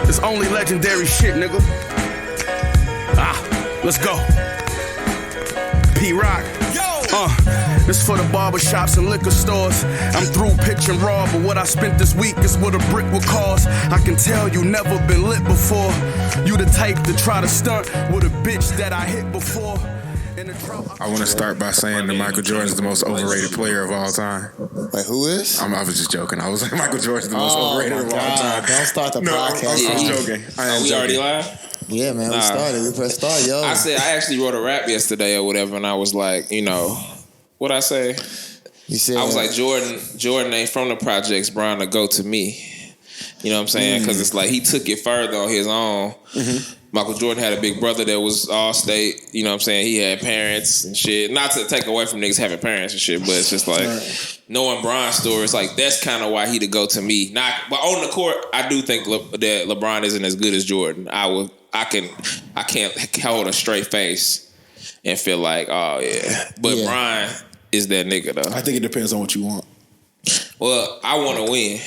It's only legendary shit, nigga. Let's go. P-Rock. This for the barbershops and liquor stores. I'm through pitching raw, but what I spent this week is what a brick would cost. I can tell you never been lit before. You the type to try to stunt with a bitch that I hit before. I want to start by saying that Michael Jordan is the most overrated player of all time. Wait, who is? I was just joking. I was like, Michael Jordan is the most overrated of all time. Don't start the podcast. I'm joking. We already live? Yeah, man, we started. We pressed start, yo. I actually wrote a rap yesterday or whatever, and I was like, what'd I say? You said, I was like, Jordan ain't from the projects, Brian, to go to me. You know what I'm saying? Because it's like he took it further on his own. Mm-hmm. Michael Jordan had a big brother that was all state. You know what I'm saying? He had parents and shit. Not to take away from niggas having parents and shit, but it's just like knowing Brian's story. It's like that's kind of why he to go to me. But on the court, I do think that LeBron isn't as good as Jordan. I can't hold a straight face and feel like, oh yeah. But Brian is that nigga though. I think it depends on what you want. Well, I want to win.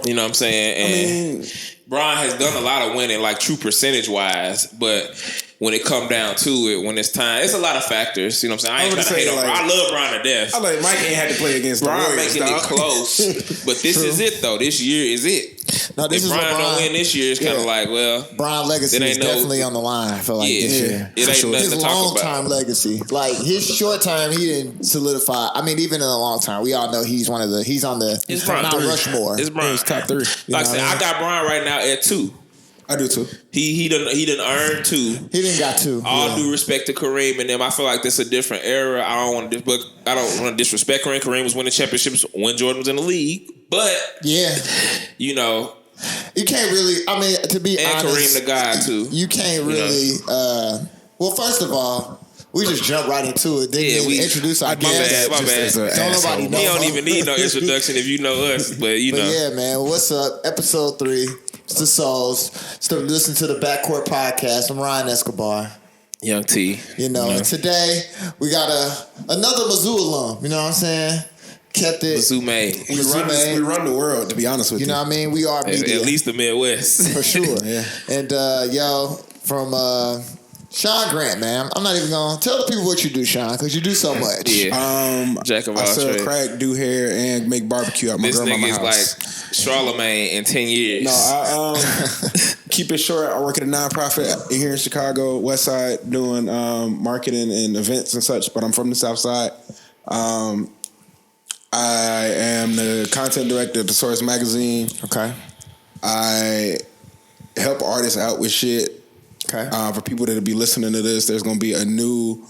You know what I'm saying? And Brian has done a lot of winning, like true percentage wise, but when it come down to it, when it's time, it's a lot of factors. You know what I'm saying? I ain't trying to hate on Brian. I love Brian to death. I like Mike ain't had to play against Brian the Warriors, making it close, but this is it though. This year is it. No, this if is Brian don't win this year, it's kind of like, well, Brian legacy is definitely on the line. I feel like this year. It ain't nothing his to talk long about. time legacy, like his short time, he didn't solidify. I mean, even in the long time, we all know he's on the Mount Rushmore. It's Brian. He's top 3. Like I said, I got Brian right now at 2. I do too. He done earned 2. He didn't got 2. All due respect to Kareem and them, I feel like this is a different era. I don't want to disrespect Kareem. Kareem was winning championships when Jordan was in the league, but you can't really. I mean, to be honest, Kareem the guy too. You can't really. Well, first of all, we just jump right into it. Didn't even introduce our guest. My bad. Don't nobody know. He don't even need no introduction if you know us. But yeah, man. What's up? Episode 3. It's the Souls. Still listen to the Backcourt podcast. I'm Ryan Escobar. Young T. Today we got another Mizzou alum. You know what I'm saying? Kept it. Mizzou made. We run the world, to be honest with you. You know what I mean? We are media. At least the Midwest. For sure. Yeah. And from Shawn Grant, man. I'm not even going to tell the people what you do, Shawn, because you do so much. Yeah. Jack of all trades. I sell crack, do hair, and make barbecue at my grandma's house. This nigga is like Charlemagne in 10 years. No, I keep it short. I work at a nonprofit here in Chicago, West Side, doing marketing and events and such, but I'm from the South Side. I am the content director of The Source magazine. Okay. I help artists out with shit. Okay. For people that'll be listening to this, there's going to be a new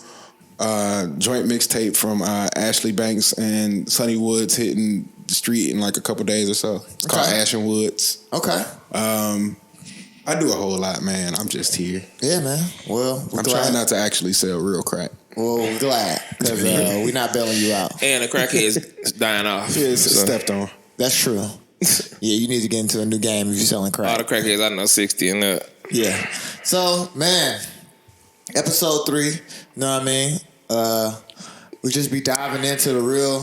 joint mixtape from Ashley Banks and Sonny Woods hitting the street in like a couple days or so. It's called Ashen Woods. Okay. I do a whole lot, man. I'm just here. Yeah, man. Well, I'm trying not to actually sell real crack. Well, we're glad because we're not bailing you out. And the crackhead's dying off. Yeah, it's stepped on. That's true. Yeah, you need to get into a new game if you're selling crack. All the crackheads I know 60 and up. Yeah. So, man, episode 3, you know what I mean? We just be diving into the real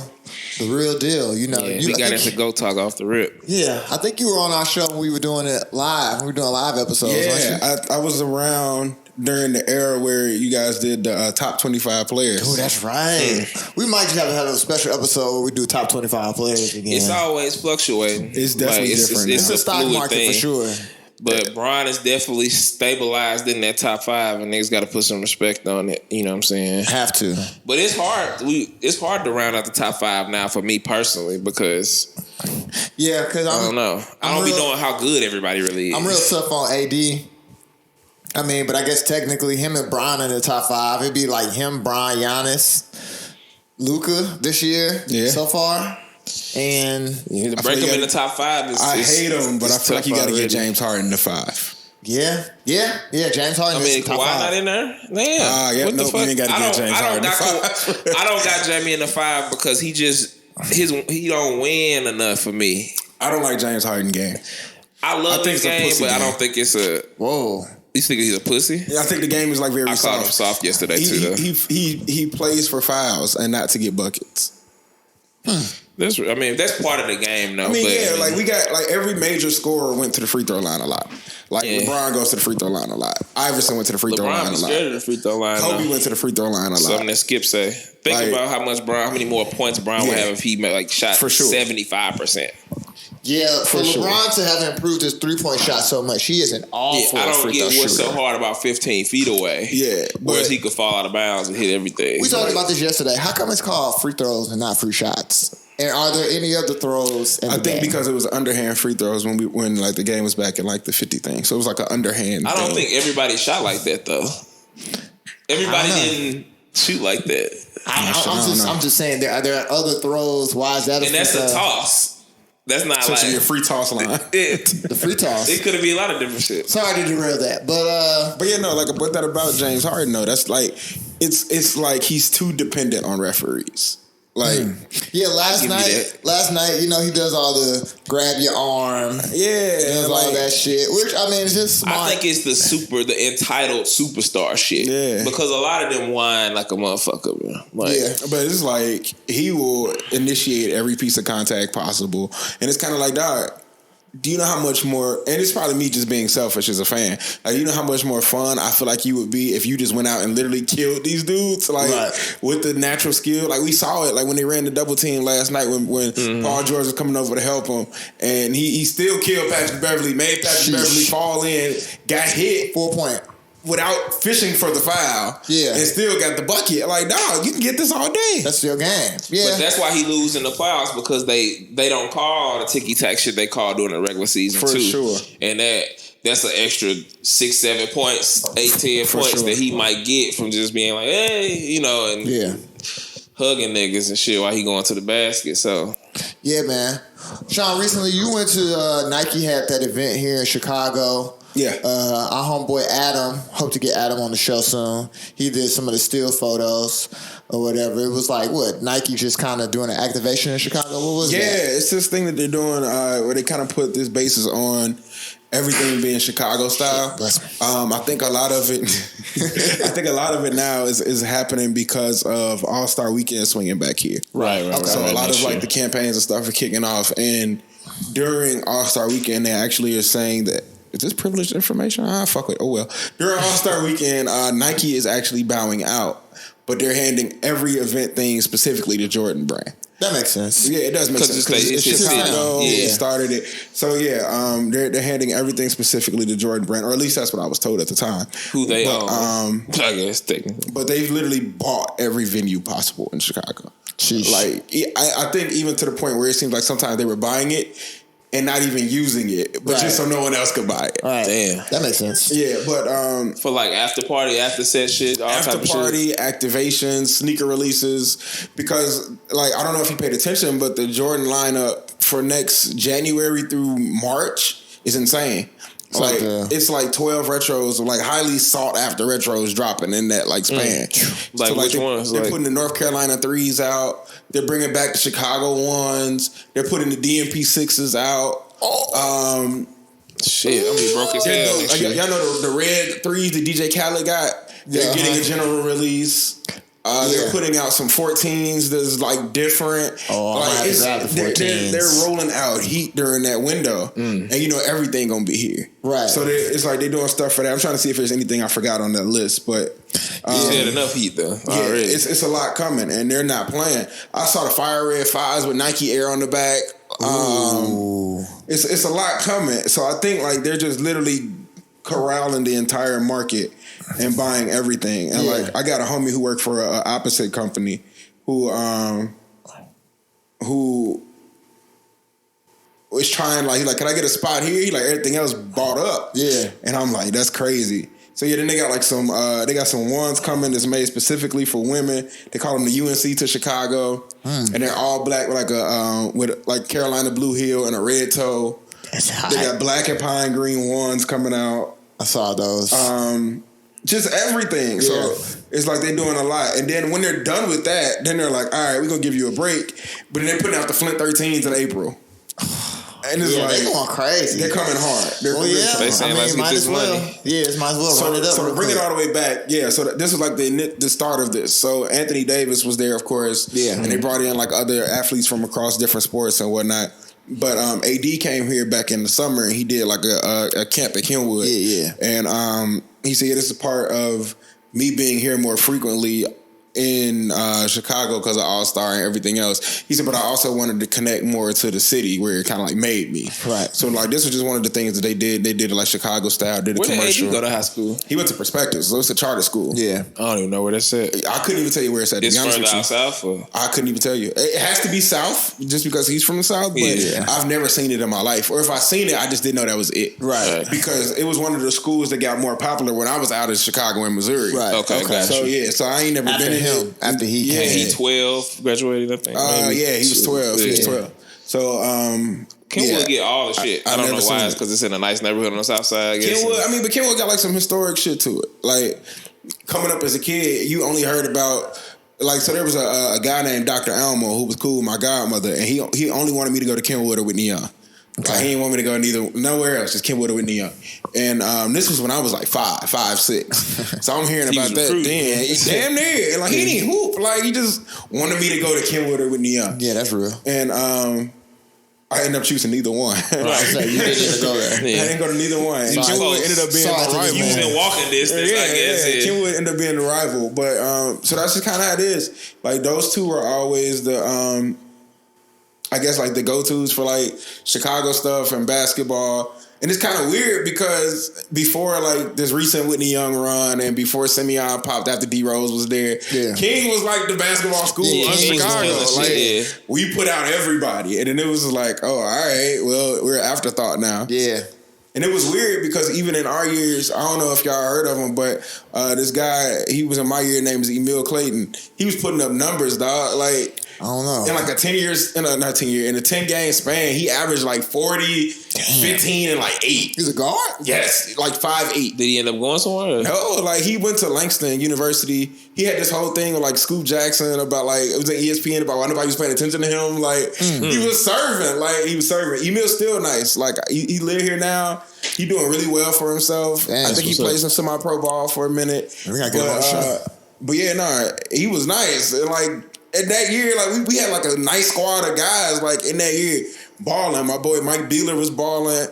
deal. You know, we got into Go Talk off the rip. Yeah, I think you were on our show when we were doing it live. We were doing live episodes. Yeah, I was around during the era where you guys did the top 25 players. Oh, that's right. We might just have a special episode where we do top 25 players again. It's always fluctuating. It's definitely different. It's a stock market thing, for sure. But Brian is definitely stabilized in that top 5, and niggas got to put some respect on it. You know what I'm saying? Have to. But it's hard. It's hard to round out the top 5 now for me personally because because I don't know. I don't be knowing how good everybody really is. I'm real tough on AD. I mean, but I guess technically him and Brian in the top 5. It'd be like him, Brian, Giannis, Luka this year so far. And to break him in the top 5 is I hate him, but I feel like you got to get James Harden to 5. Yeah. James Harden. I mean, Kawhi not in there. Damn. What the fuck? You ain't got to get James Harden to 5. I don't got Jamie in the 5 because he don't win enough for me. I don't like James Harden game. I love his game, but I don't think it's a whoa. You think he's a pussy? Yeah, I think the game is like very soft. I called him soft yesterday too. Though he plays for fouls and not to get buckets. That's part of the game, though. I mean, like we got like every major scorer went to the free throw line a lot. Like LeBron goes to the free throw line a lot. Iverson went to the free throw line a lot. Scared of the free throw line. Kobe went to the free throw line a lot. Something that Skip say. Think about how many more points Bron would have if he shot 75%. Yeah, for LeBron to have improved his 3-point shot so much, he isn't awful. I don't get what's so hard about 15 feet away. Yeah, whereas he could fall out of bounds and hit everything. We talked about this yesterday. How come it's called free throws and not free shots? And are there any other throws in the game? Because it was underhand free throws when like the game was back in like the 50 thing. So it was like an underhand. I don't think everybody shot like that though. Everybody didn't shoot like that. I'm just saying there are other throws. Why is that? And that's a toss. That's not so like your free toss line. The free toss. It could be a lot of different shit. Sorry to derail that, but yeah, no, like but that about James Harden, though. That's like it's like he's too dependent on referees. Like last night, you know, he does all the grab your arm, does all that shit. Which I mean, it's just smart. I think it's the entitled superstar shit. Yeah, because a lot of them whine like a motherfucker, bro. Like, but it's like he will initiate every piece of contact possible, and it's kind of like, dog, do you know how much more, and it's probably me just being selfish as a fan, like, you know how much more fun I feel like you would be if you just went out and literally killed these dudes, like, with the natural skill. Like, we saw it, like, when they ran the double team last night when Paul George was coming over to help him, and he still killed Patrick Beverly, made Patrick Beverly fall in, got hit 4-point. Without fishing for the foul, and still got the bucket. Like, dog, you can get this all day. That's your game. Yeah, but that's why he lose in the playoffs, because they don't call the ticky tack shit they call during the regular season for too. Sure. And that's an extra 6-7 points, 8-10 points that he might get from just being like, hey, you know, and hugging niggas and shit while he going to the basket. So yeah, man. Shawn, recently you went to Nike had that event here in Chicago. Yeah. Our homeboy Adam, hope to get Adam on the show soon. He did some of the still photos or whatever. It was like, what, Nike just kind of doing an activation in Chicago? What was that? Yeah, it's this thing that they're doing where they kind of put this basis on everything being Chicago style. I think a lot of it now is happening because of All-Star Weekend swinging back here. Right. Okay. So a lot of like the campaigns and stuff are kicking off, and during All-Star Weekend they actually are saying that, is this privileged information? Fuck it. Oh well. During All-Star Weekend, Nike is actually bowing out, but they're handing every event thing specifically to Jordan Brand. That makes sense. Yeah, it does make sense because it's Chicago. He started it. So they're handing everything specifically to Jordan Brand, or at least that's what I was told at the time. Who they own, I guess technically. But they've literally bought every venue possible in Chicago. Sheesh. Like I think even to the point where it seems like sometimes they were buying it and not even using it, but just so no one else could buy it. Right. Damn. That makes sense. Yeah, but for like after party, after set shit, all after type of party, shit. activations, sneaker releases, because like I don't know if you paid attention, but the Jordan lineup for next January through March is insane. It's like 12 retros, like highly sought after retros dropping in that like span. Like, so, which ones? They're putting the North Carolina 3s out. They're bringing back the Chicago 1s. They're putting the DMP 6s out. Shit, I'm be broke as hell. Y'all know the red 3s that DJ Khaled got? They're getting a general release. They're putting out some 14s that's like different. They're rolling out heat during that window, and you know everything gonna be here. Right. So it's like they're doing stuff for that. I'm trying to see if there's anything I forgot on that list, but you said enough heat though. Already. It's a lot coming, and they're not playing. I saw the Fire Red 5s with Nike Air on the back. It's a lot coming. So I think like they're just literally corralling the entire market and buying everything. And like I got a homie who worked for an opposite company who was trying like, he's like, can I get a spot here? He like, everything else bought up. Yeah. And I'm like, that's crazy. So then they got like some ones coming that's made specifically for women. They call them the UNC to Chicago, and they're all black with with like Carolina blue heel and a red toe. That's hot. They got black and pine green ones coming out. I saw those. Just everything. Yeah. So it's like they're doing a lot. And then when they're done with that, then they're like, all right, we're going to give you a break. But then they're putting out the Flint 13s in April. And it's like, they're going crazy. They're coming hard. They saying let's get this money. Yeah, it's might as well run it up. So to bring it all the way back, so this was like the start of this. So Anthony Davis was there, of course. Yeah. And they brought in like other athletes from across different sports and whatnot. But AD came here back in the summer and he did like a camp at Kenwood. Yeah. And he said, this is part of me being here more frequently in Chicago because of All-Star and everything else. He said, but I also wanted to connect more to the city where it kind of like made me. Right. So like this was just one of the things that they did. They did it like Chicago style, did a commercial. Where did he go to high school? He went to Perspectives. So it's a charter school. Yeah. I don't even know where that's at. I couldn't even tell you where it's at. It's further out south? Or? I couldn't even tell you. It has to be south just because he's from the south, but I've never seen it in my life. Or if I seen it, I just didn't know that was it. Right. Because it was one of the schools that got more popular when I was out in Chicago and Missouri. Right. Okay. So so I ain't never been in him. After he he 12, graduated, I think. He was 12. He was 12. So, Kenwood get all the shit. I don't know why. It's because it's in a nice neighborhood on the south side, I guess. Kenwood, but Kenwood got like some historic shit to it. Like, coming up as a kid, you only heard about, like, so there was a guy named Dr. Almo who was cool with my godmother, and he only wanted me to go to Kenwood or Whitney Young. Okay. Like, he didn't want me to go nowhere else, just Kenwood or Whitney Young. And this was when I was like 5, 6. So I'm hearing about that then. Damn near. Like, he didn't hoop. Like, he just wanted me to go to Kenwood or Whitney Young. Yeah, that's real. And I ended up choosing neither one. Right. So you didn't go there. I didn't go to neither one. And Kenwood ended up being the rival. You was in walking distance, I guess. Yeah. Kenwood ended up being the rival. But so that's just kind of how it is. Like, those two were always the I guess like the go-tos for like Chicago stuff and basketball. And it's kind of weird because before like this recent Whitney Young run and before Simeon popped after D Rose was there, King was like the basketball school of Chicago. Like we put out everybody. And then it was like, oh, all right, well, we're an afterthought now. Yeah. And it was weird because even in our years, I don't know if y'all heard of him, but this guy, he was in my year, name is Emil Clayton. He was putting up numbers, dog. Like, I don't know. In like a 10 years, in a 10-game span, he averaged like 40, 15, and like 8. He's a guard? Yes, like 5'8". Did he end up going somewhere? No, like he went to Langston University. He had this whole thing with like Scoop Jackson about like, it was at ESPN about why nobody was paying attention to him. Like he was serving. Emil's still nice. Like he live here now. He doing really well for himself. Damn, I think he plays some semi-pro ball for a minute. But yeah, he was nice. And like, in that year, like we had like a nice squad of guys like in that year balling. My boy Mike Dealer was balling.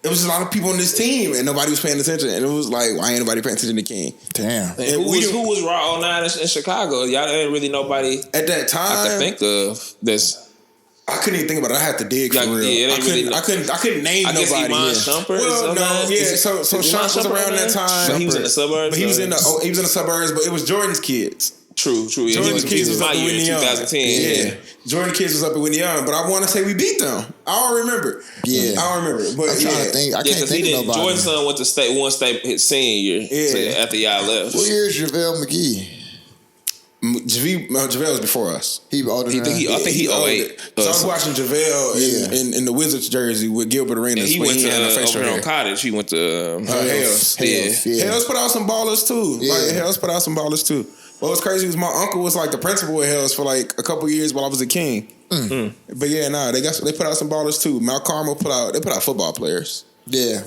It was a lot of people on this team and nobody was paying attention. And it was like, why ain't nobody paying attention to King? Damn. And who was Raw 09 in Chicago? Y'all didn't really nobody at that time I could think of this. I couldn't even think about it. I had to dig for real. Yeah, I couldn't name nobody. I guess Shumpert. Well, no, yeah. So Shumpert was around that time. He was in the suburbs. But he was in the suburbs. But it was Jordan's kids. True. Yeah, Jordan's kids was up at Whitney Young. 2010. Yeah. Jordan's kids was up at Whitney Young. But I want to say we beat them. I don't remember. Yeah, I don't remember. But I'm trying to think. I can't think of nobody. Jordan's son went to one state his senior year. Yeah. After y'all left. What year is JaVale McGee? JaVale was before us. He older than us. I think he 08. So I was watching JaVale in the Wizards jersey with Gilbert Arenas. He went to over on Cottage. He went to Hales. Hales put out some ballers too. Yeah. Like, Hales put out some ballers too. What was crazy was my uncle was like the principal at Hales for like a couple years while I was a King. But yeah, they put out some ballers too. Mount Carmel put out football players. Yeah.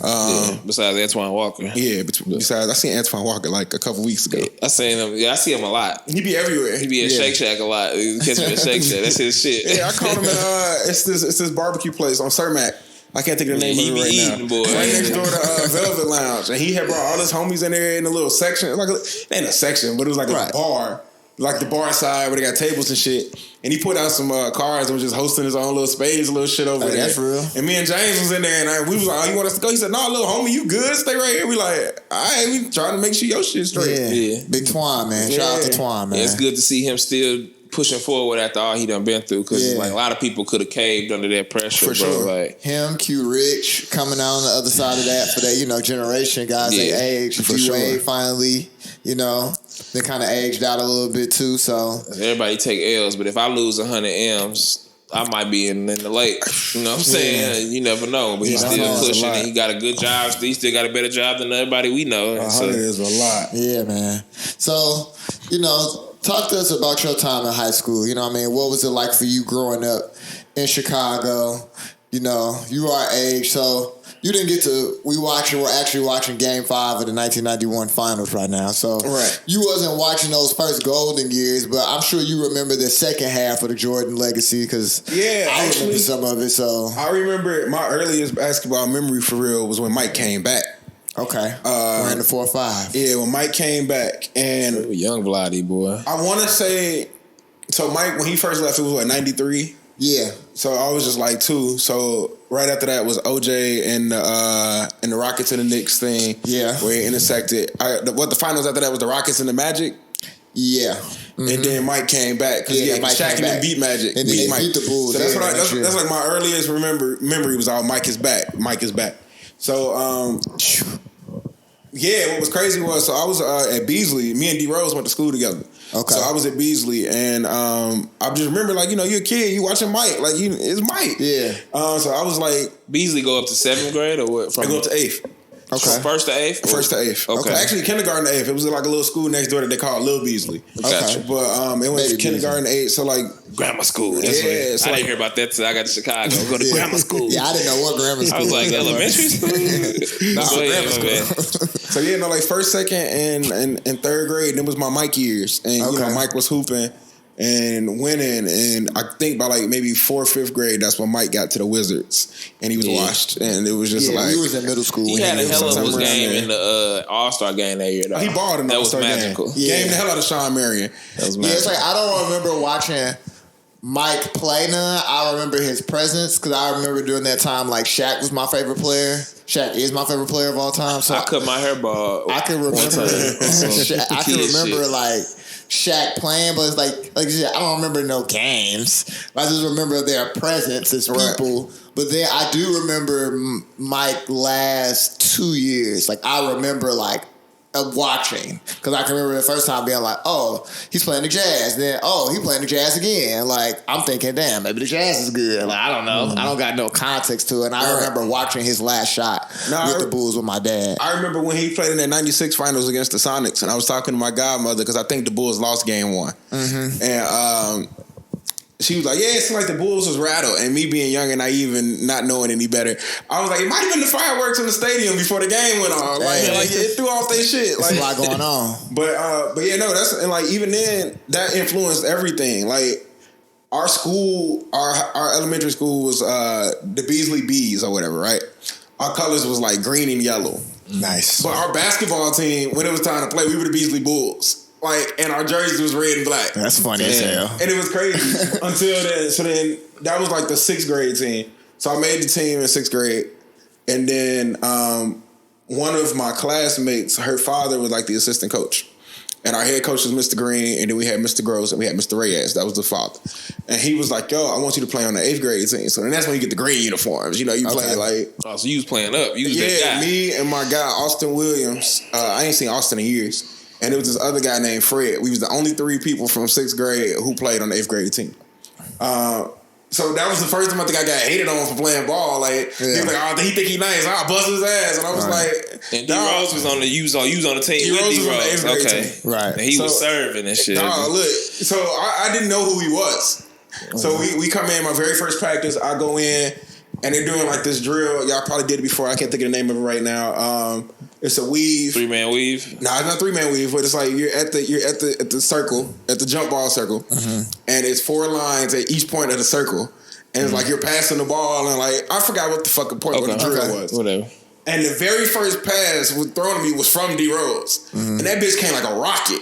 Besides Antoine Walker. Yeah, besides I seen Antoine Walker like a couple weeks ago. I seen him. Yeah, I see him a lot. He be everywhere. He be at Shake Shack a lot. You catch him at Shake Shack. That's his shit. Yeah, I called him at it's this barbecue place on Cermak. I can't think of the name of it right now. Boy. Right next door to Velvet Lounge, and he had brought all his homies in there in a little section. Like it ain't a section, but it was like a bar. Like the bar side where they got tables and shit. And he put out some cards and was just hosting his own little spades, little shit over there. That's real. And me and James was in there and we was like, oh, you want us to go? He said, no, little homie, you good? Stay right here. We like, all right, we trying to make sure your shit's straight. Yeah. Big Twine, man. Shout out to Twine, man. Yeah, it's good to see him still pushing forward after all he done been through, because like a lot of people could have caved under that pressure. For sure. Like him, Q Rich coming out on the other side of that for that, generation, guys their age. G-Wade finally, they kind of aged out a little bit too. So everybody take L's, but if I lose 100 M's, I might be in the lake. You know what I'm saying? You never know. But he's still pushing and he got a good job. He still got a better job than everybody we know. 100 is a lot. Yeah, man. So, talk to us about your time in high school. What was it like for you growing up in Chicago. You know, you are age, so you didn't get to. We're actually watching Game 5 of the 1991 Finals right now. So you wasn't watching those first golden years, but I'm sure you remember the second half of the Jordan legacy because I remember some of it. So I remember my earliest basketball memory for real was when Mike came back. Okay, we're in the 4-5. Yeah, when Mike came back, and young Vladdy boy. I want to say, so Mike when he first left, it was what 93. Yeah. So I was just like 2. So right after that was OJ and the Rockets and the Knicks thing. Yeah. Where he intersected. The finals after that was the Rockets and the Magic. Yeah. Mm-hmm. And then Mike came back because Shaq and beat Magic. And beat Mike. The Bulls. So that's like my earliest memory was all Mike is back. Mike is back. So yeah, what was crazy was, so I was at Beasley. Me and D Rose went to school together. Okay. So I was at Beasley, and I just remember, like, you know, you're a kid, you watching Mike, like, it's Mike. Yeah. So I was like, Beasley go up to 7th grade or what? I go up to 8th. Okay. From 1st to 8th? First to 8th. Okay. Actually, kindergarten to 8th. It was like a little school next door that they called Lil Beasley. Gotcha. But it went from kindergarten to 8th, so like grammar school. That's what, so I didn't hear about that till I got to Chicago. Go to grammar school. Yeah, I didn't know what grammar school. I was like, elementary school? Grammar school. So yeah, no, like 1st, 2nd, and 3rd grade. It was my Mike years, and you know, Mike was hooping and winning, and I think by like maybe 4th, 5th grade, that's when Mike got to the Wizards, and he was washed, and it was just like he was in middle school. He had a hell of a game in the All-Star game that year. Though. He balled in the All-Star game. Magical. Game the hell out of Shawn Marion. That was magical. Yeah, it's like I don't remember watching Mike play none. I remember his presence because I remember during that time, like Shaq was my favorite player. Shaq is my favorite player of all time. So I cut my hair bald. I can remember. I can remember like Shaq playing, but it's like you said, I don't remember no games. I just remember their presence as people. But then I do remember Mike last 2 years. Like I remember like watching because I can remember the first time being like, oh, he's playing the Jazz. Then he's playing the Jazz again. Like I'm thinking, damn, maybe the Jazz is good. Like I don't know. I don't got no context to it. And I remember watching his last shot with the Bulls with my dad. I remember when he played in that 96 finals against the Sonics, and I was talking to my godmother because I think the Bulls lost game 1. Mm-hmm. And she was like, yeah, it seemed like the Bulls was rattled. And me being young and naive and not knowing any better, I was like, it might have been the fireworks in the stadium before the game went on. Like it threw off their shit. Like, there's a lot going on. But yeah, no, that's, and like even then, that influenced everything. Like our school, our elementary school was the Beasley Bees or whatever, right? Our colors was like green and yellow. Nice. But our basketball team, when it was time to play, we were the Beasley Bulls. Like, and our jerseys was red and black. That's funny as hell. And it was crazy until then. So then that was like the 6th grade team. So I made the team in 6th grade. And then one of my classmates, her father was like the assistant coach. And our head coach was Mr. Green. And then we had Mr. Gross and we had Mr. Reyes. That was the father. And he was like, yo, I want you to play on the 8th grade team. So then that's when you get the green uniforms. You know, you play like... Oh, so you was playing up. You was that guy. Me and my guy, Austin Williams. I ain't seen Austin in years. And it was this other guy named Fred. We was the only 3 people from 6th grade who played on the 8th grade team. So that was the first time I think I got hated on for playing ball. Like he was like, oh, he think he nice. I'll bust his ass. And I was like, and D Rose was on the you was on the team with D Rose. Okay. Right. And he was serving and shit. Look, so I didn't know who he was. So we come in, my very first practice, I go in and they're doing like this drill. Y'all probably did it before. I can't think of the name of it right now. It's a weave. 3-man weave? Nah, it's not 3-man weave, but it's like you're at the circle, at the jump ball circle, and it's 4 lines at each point of the circle. And it's like you're passing the ball, and like I forgot what the fucking point of the drill was. Whatever. And the very first pass was thrown to me was from D Rose, and that bitch came like a rocket.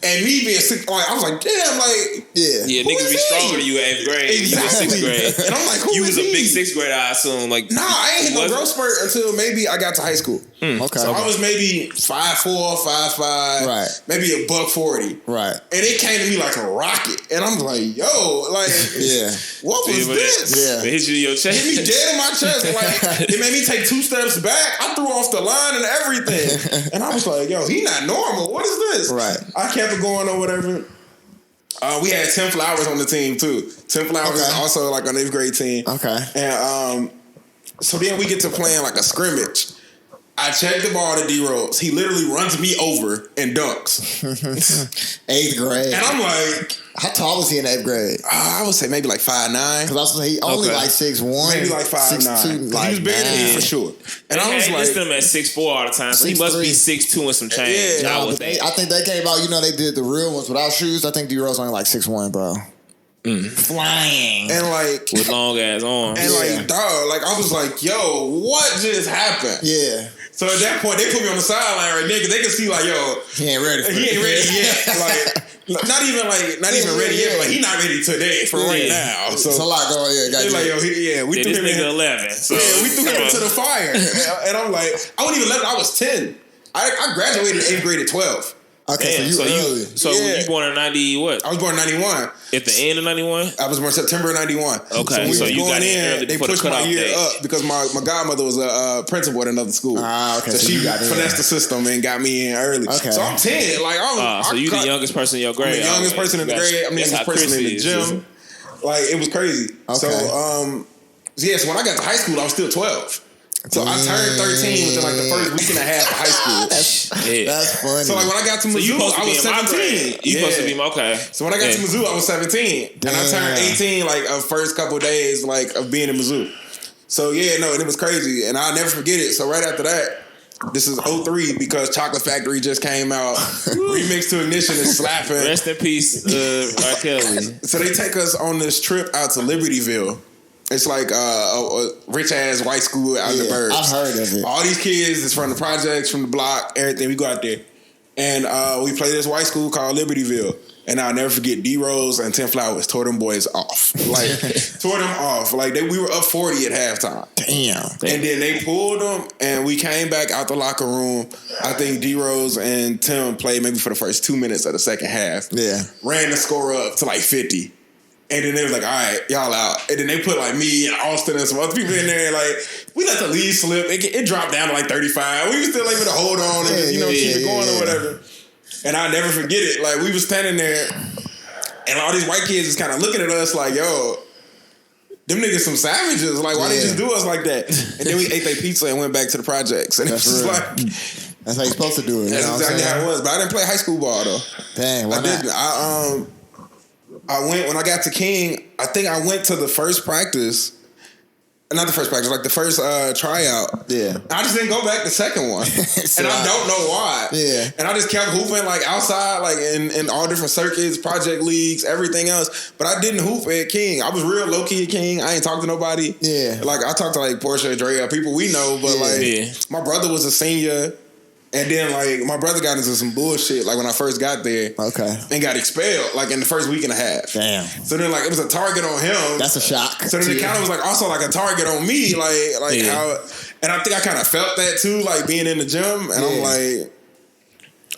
And me being sick, like I was like, damn, like yeah, niggas be stronger than you at 8th grade. Exactly. You was 6th grade, and I'm like, who you is was a he? big 6th grade, I assume. Like, nah, I ain't hit no growth spurt until maybe I got to high school. Okay, so I was maybe 5'4", 5'5", right? Maybe $140, right? And it came to me like a rocket, and I'm like, yo, like, what was this? Yeah, it hit you in your chest. Hit me dead in my chest. Like it made me take 2 steps back. I threw off the line and everything, and I was like, yo, he not normal. What is this? Right. I kept it going or whatever. We had 10 Flowers on the team too. 10 Flowers is also like on the 8th grade team. Okay. And so then we get to playing like a scrimmage. I checked the ball to D Rose. He literally runs me over and dunks. 8th grade. And I'm like, how tall was he in 8th grade? I would say maybe like 5'9". Because I was he only like 6'1". Maybe like 5'9". Like, he was bigger than me for sure. And I was like, him at 6'4" all the time, so he must be 6'2" and some change. Yeah, I think they came out. They did the real ones without shoes. I think D Rose only like 6'1", bro. Flying and like with long ass arms and like dog, like I was like, yo, what just happened? Yeah. So at that point, they put me on the sideline right there because they could see like, yo, he ain't ready yet. Like not even ready yet. Like he not ready today for right now. So it's a lot going on. They like, yo, we threw him in 11. So we threw him into the fire, and I'm like, I wasn't even 11. I was 10. I graduated 8th grade at 12. Okay, so you early. So you born in 90 what? I was born in 91. At the end of 91? I was born September 91. Okay, so you got in early. They pushed my year up because my godmother was a principal at another school. Okay. So she finessed the system and got me in early. Okay. So I'm 10. Like, so you the youngest person in your grade? I'm the youngest person in the grade. I'm the youngest person in the gym. Like, it was crazy. Okay. So when I got to high school, I was still 12. So I turned 13 within like the first week and a half of high school. That's funny. So like when I got to Mizzou, I was 17. You supposed to be okay. So when I got to Mizzou, I was 17. And I turned 18 like the first couple of days like of being in Mizzou. So and it was crazy. And I'll never forget it. So right after that, this is 03 because Chocolate Factory just came out. Remix to Ignition is slapping. Rest in peace, R. Kelly. So they take us on this trip out to Libertyville. It's like a rich ass white school out in the burbs. I've heard of it. All these kids is from the projects, from the block, everything. We go out there, and we play this white school called Libertyville. And I'll never forget D Rose and 10 Flowers tore them boys off. Like tore them off. Like we were up 40 at halftime. Damn. And then they pulled them, and we came back out the locker room. I think D Rose and Tim played maybe for the first 2 minutes of the second half. Yeah. Ran the score up to like 50. And then they was like, all right, y'all out. And then they put like me and Austin and some other people in there. Like, we let the lead slip. It dropped down to like 35. We were still able to hold on and just, keep it going or whatever. And I'll never forget it. Like, we was standing there and all these white kids just kind of looking at us like, yo, them niggas some savages. Like, why they just do us like that? And then we ate their pizza and went back to the projects. And that's it was real. like... That's how you're supposed to do it. That's exactly how it was. But I didn't play high school ball, though. Dang, why not? I went, when I got to King, I think I went to the first practice. Not the first practice, like the first tryout. Yeah. I just didn't go back the second one. And I don't know why. Yeah. And I just kept hooping like outside, like in all different circuits, project leagues, everything else. But I didn't hoop at King. I was real low-key at King. I ain't talked to nobody. Yeah. Like I talked to like Portia, Drea, people we know, but my brother was a senior. And then, like, my brother got into some bullshit, like, when I first got there. Okay. And got expelled, like, in the first week and a half. Damn. So then, like, it was a target on him. That's a shock. So then it kind of was, like, also, like, a target on me. Like how... And I think I kind of felt that, too, like, being in the gym. And I'm like...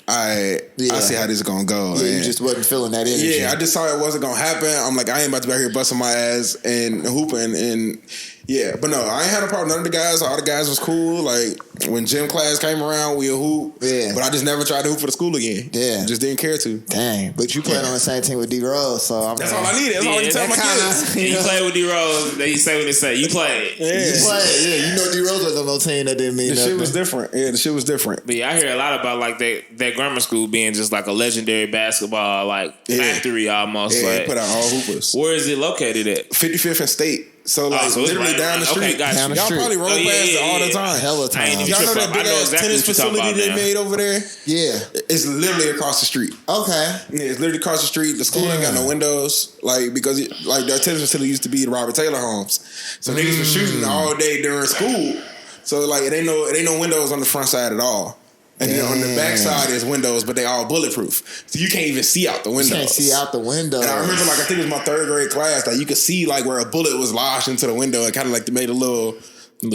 I see how this is going to go. Yeah, you just wasn't feeling that energy. Yeah, I just saw it wasn't going to happen. I'm like, I ain't about to be out here busting my ass and hooping and... Yeah, but no, I ain't had a problem. None of the guys, all the guys was cool. Like, when gym class came around, we'll hoop. Yeah. But I just never tried to hoop for the school again. Yeah. Just didn't care to. Dang. But you played on the same team with D Rose, so that's all I needed. That's all I can tell my kids. You play with D Rose, they say what they say. You played. Yeah. You played. Yeah, you know D Rose was on no team that didn't mean nothing. The shit was different. Yeah, the shit was different. But yeah, I hear a lot about, like, that grammar school being just like a legendary basketball, like, factory almost. Yeah, like, they put out all hoopers. Where is it located at? 55th and State. So, like, literally down the street. Okay, Y'all probably roll past it all the time. Hell of time. Y'all know that big ass tennis facility they made over there? Yeah. It's literally across the street. Okay. Yeah, it's literally across the street. The school ain't got no windows. Like, because, their tennis facility used to be the Robert Taylor homes. So, niggas were shooting all day during school. So, like, it ain't no windows on the front side at all. And then on the back side is windows, but they all bulletproof. So you can't even see out the windows. You can't see out the window. And I remember, like, I think it was my third grade class, like, you could see, like, where a bullet was lodged into the window and kind of, like, they made a little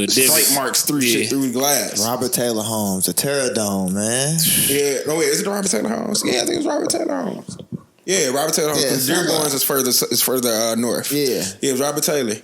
strike marks through shit through the glass. Robert Taylor Homes, the Terradome, man. Yeah. No, wait, is it the Robert Taylor Homes? Yeah, I think it's Robert Taylor Homes. Yeah, Robert Taylor Homes. Because Dearborn's is further north. Yeah. Yeah, it was Robert Taylor.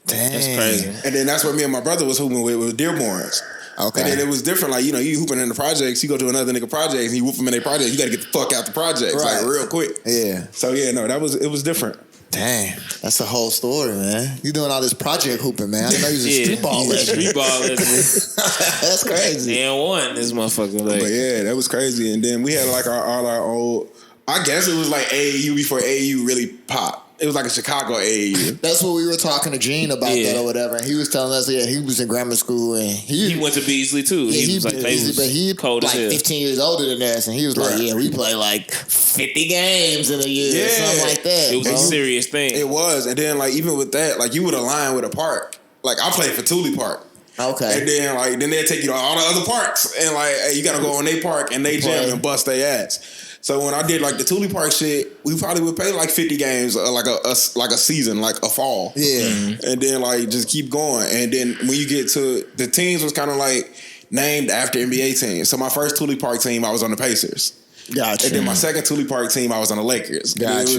Damn. That's crazy. And then that's what me and my brother was hooping with Dearborn's. Okay. And then it was different. Like, you hooping in the projects, you go to another nigga project and you whoop them in their project, you got to get the fuck out the projects, like, real quick. Yeah. So, yeah, no, it was different. Dang, that's a whole story, man. You doing all this project hooping, man. I didn't know you was a street ball legend. Street ball legend. That's crazy. And one, this motherfucker. Like. But yeah, that was crazy. And then we had like all our old. I guess it was like AAU before AAU really popped. It was like a Chicago AAU. That's what we were talking to Gene about that or whatever. And he was telling us, he was in grammar school and he went to Beasley too. Yeah, he was like Beasley, but he cold like 15 years older than us, and he was like, we play like 50 games in a year or something like that. It was a serious thing. It was. And then like even with that, like you would align with a park. Like I played for Thule Park. Okay. And then they'll take you to all the other parks and like hey, you gotta go on their park and they jam and bust their ass. So when I did like the Thule Park shit, we probably would play like 50 games, like a season, like a fall. Yeah. And then like just keep going. And then when you get to the teams was kind of like named after NBA teams. So my first Thule Park team, I was on the Pacers. Gotcha. And then my second Thule Park team, I was on the Lakers. Gotcha.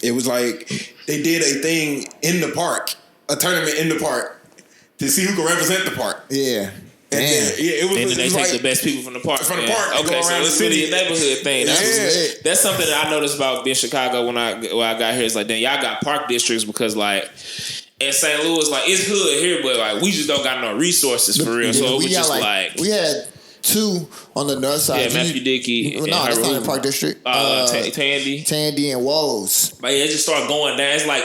It was like they did a thing in the park, a tournament in the park to see who could represent the park. Yeah. And then, and then they take the best people from the park. Okay, so it's really a neighborhood thing. That's something that I noticed about being Chicago when I got here. It's like, then y'all got park districts because like in St. Louis, like it's hood here, but like we just don't got no resources for real. So it was just like we had two on the north side. Yeah, Matthew Dickey. No, that's not in Park District. Tandy and Woes. But yeah, it just started going down. It's like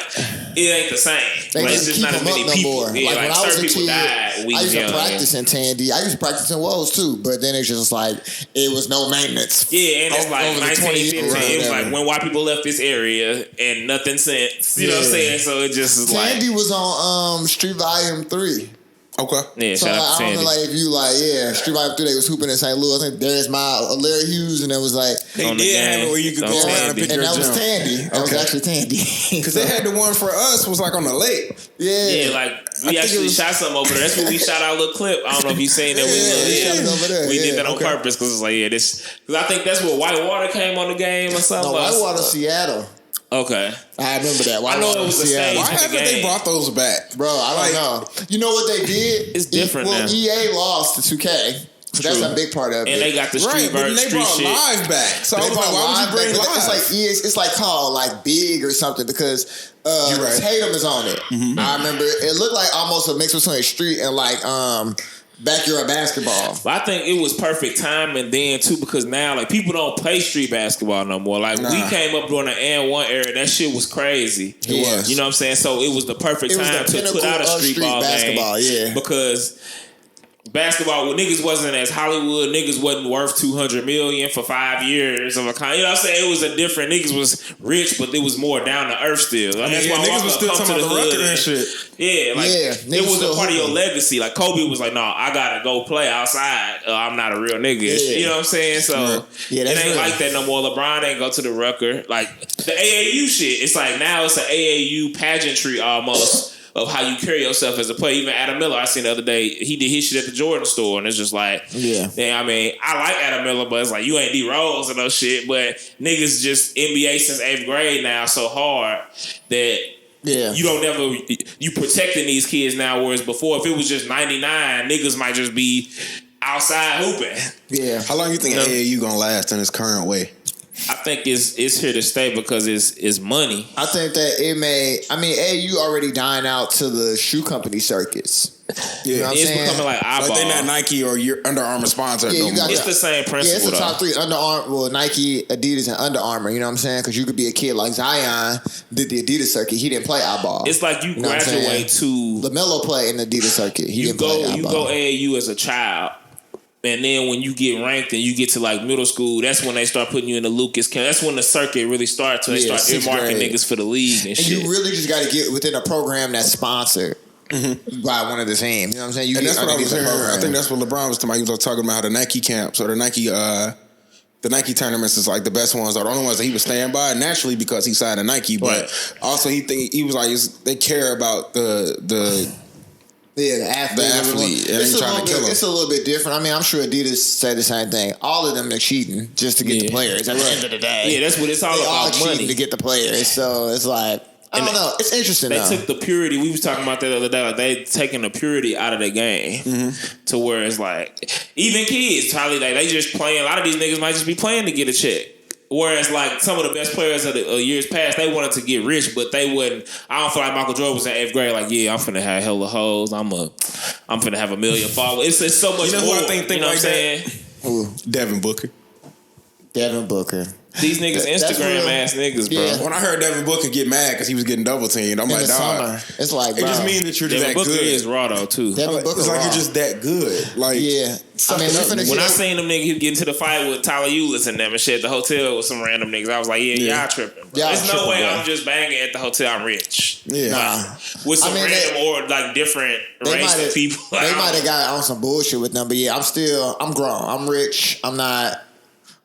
it ain't the same. They like, just it's keep not as them many up no people. more. Yeah, like when I was a kid, died. I used to practice in Tandy. I used to practice in Woes too. But then it's just like it was no maintenance. Yeah, and it's like 1915. It was like when white people left this area and nothing since. You know what I'm saying? So it just is like Tandy was on Street Volume 3. Okay. Yeah, so shout out to I don't know, Tandy. like if you Street Volume 3, they was hooping in St. Louis. I think Darius Miles, Larry Hughes, and it was like they did have it where you could go around and pick and your that was jump. Tandy. That was actually Tandy. Because they had the one for us was like on the lake. Yeah, like we actually shot something over there. That's when we shot our little clip. I don't know if you seen that. We did that on purpose because it's like because I think that's where Whitewater came on the game or something. No, Whitewater, Seattle. Okay. I remember that. I know it was a stage. Why haven't they brought those back? Bro, I don't know. You know what they did? It's different now. EA lost to 2K. So that's a big part of it. And they got the street version. They brought shit. live back. So I was like, why would you bring live? It's like called like Big or something because Tatum is on it. Mm-hmm. I remember it looked like almost a mix between street and like backyard basketball. But I think it was perfect timing then too because now like people don't play street basketball no more. Like we came up during the N1 era, that shit was crazy. It was. You know what I'm saying? So it was the perfect time to put out a street ball basketball game. Because basketball, well, niggas wasn't as Hollywood. Niggas wasn't worth $200 million for 5 years of a kind. You know what I'm saying? It was a different. Niggas was rich, but it was more down to earth still. Like, that's why niggas was still talking about the record and shit. Yeah, like it was a part of your legacy. Like Kobe was like, "No, I gotta go play outside. I'm not a real nigga." Yeah. You know what I'm saying? So it ain't like that no more. LeBron ain't go to the Rucker. Like the AAU shit. It's like now it's an AAU pageantry almost. Of how you carry yourself as a player. Even Adam Miller, I seen the other day, he did his shit at the Jordan store, and it's just like, I mean, I like Adam Miller, but it's like, you ain't D Rose and no shit, but niggas just NBA since 8th grade now so hard that you don't never, you protecting these kids now, whereas before, if it was just 99, niggas might just be outside hooping. Yeah. How long you think AAU gonna last in its current way? I think it's here to stay because it's money. I think that it may. I mean, AU already dying out to the shoe company circuits. Yeah, you know what it's I'm saying? becoming like eyeball. Like they're not Nike or your Under Armour sponsor. It's the same principle. Yeah, it's the top three: Under Armour, well, Nike, Adidas, and Under Armour. You know what I'm saying? Because you could be a kid like Zion did the Adidas circuit. He didn't play eyeball. It's like you graduate to LaMelo played in the Adidas circuit. He didn't play eyeball. You go AAU as a child. And then when you get ranked and you get to like middle school, that's when they start putting you in the Lucas camp. That's when the circuit really starts. So they start earmarking niggas for the league and shit. And you really just got to get within a program that's sponsored by one of the teams. You know what I'm saying? And that's what I was hearing. I think that's what LeBron was talking about. He was talking about how the Nike camps or the Nike tournaments is like the best ones are the only ones that he was staying by naturally because he signed a Nike. But also he was like they care about the athlete. It ain't trying to kill him. It's a little bit different. I mean, I'm sure Adidas said the same thing. All of them are cheating just to get the players at the end of the day. Yeah, that's what it's all about. All cheating to get the players. So it's like, I don't know. It's interesting. They took the purity. We was talking about that the other day. Like they taking the purity out of the game to where it's like even kids probably like they just playing. A lot of these niggas might just be playing to get a check. Whereas, like, some of the best players of the years past, they wanted to get rich, but they wouldn't. I don't feel like Michael Jordan was in 8th grade. Like, yeah, I'm finna have hella hoes. I'm finna have 1 million followers. It's so much more. Who I think you know like what I'm saying? Who? Devin Booker. Devin Booker. These niggas Instagram ass niggas, bro. Yeah. When I heard Devin Booker get mad because he was getting double teamed, I'm like, dog. It's like, it bro, just means that you're just Devin that Booker good. is raw though too. Devin Booker It's like raw. you're just that good. Like, yeah. I mean, When I seen them niggas get into the fight with Tyler Eulis and them and shit at the hotel with some random niggas, I was like, y'all tripping. Bro. There's no way I'm just banging at the hotel. I'm rich. Yeah. Nah. With some random or like different race of people. They might have got on some bullshit with them, but yeah, I'm grown. I'm rich. I'm not.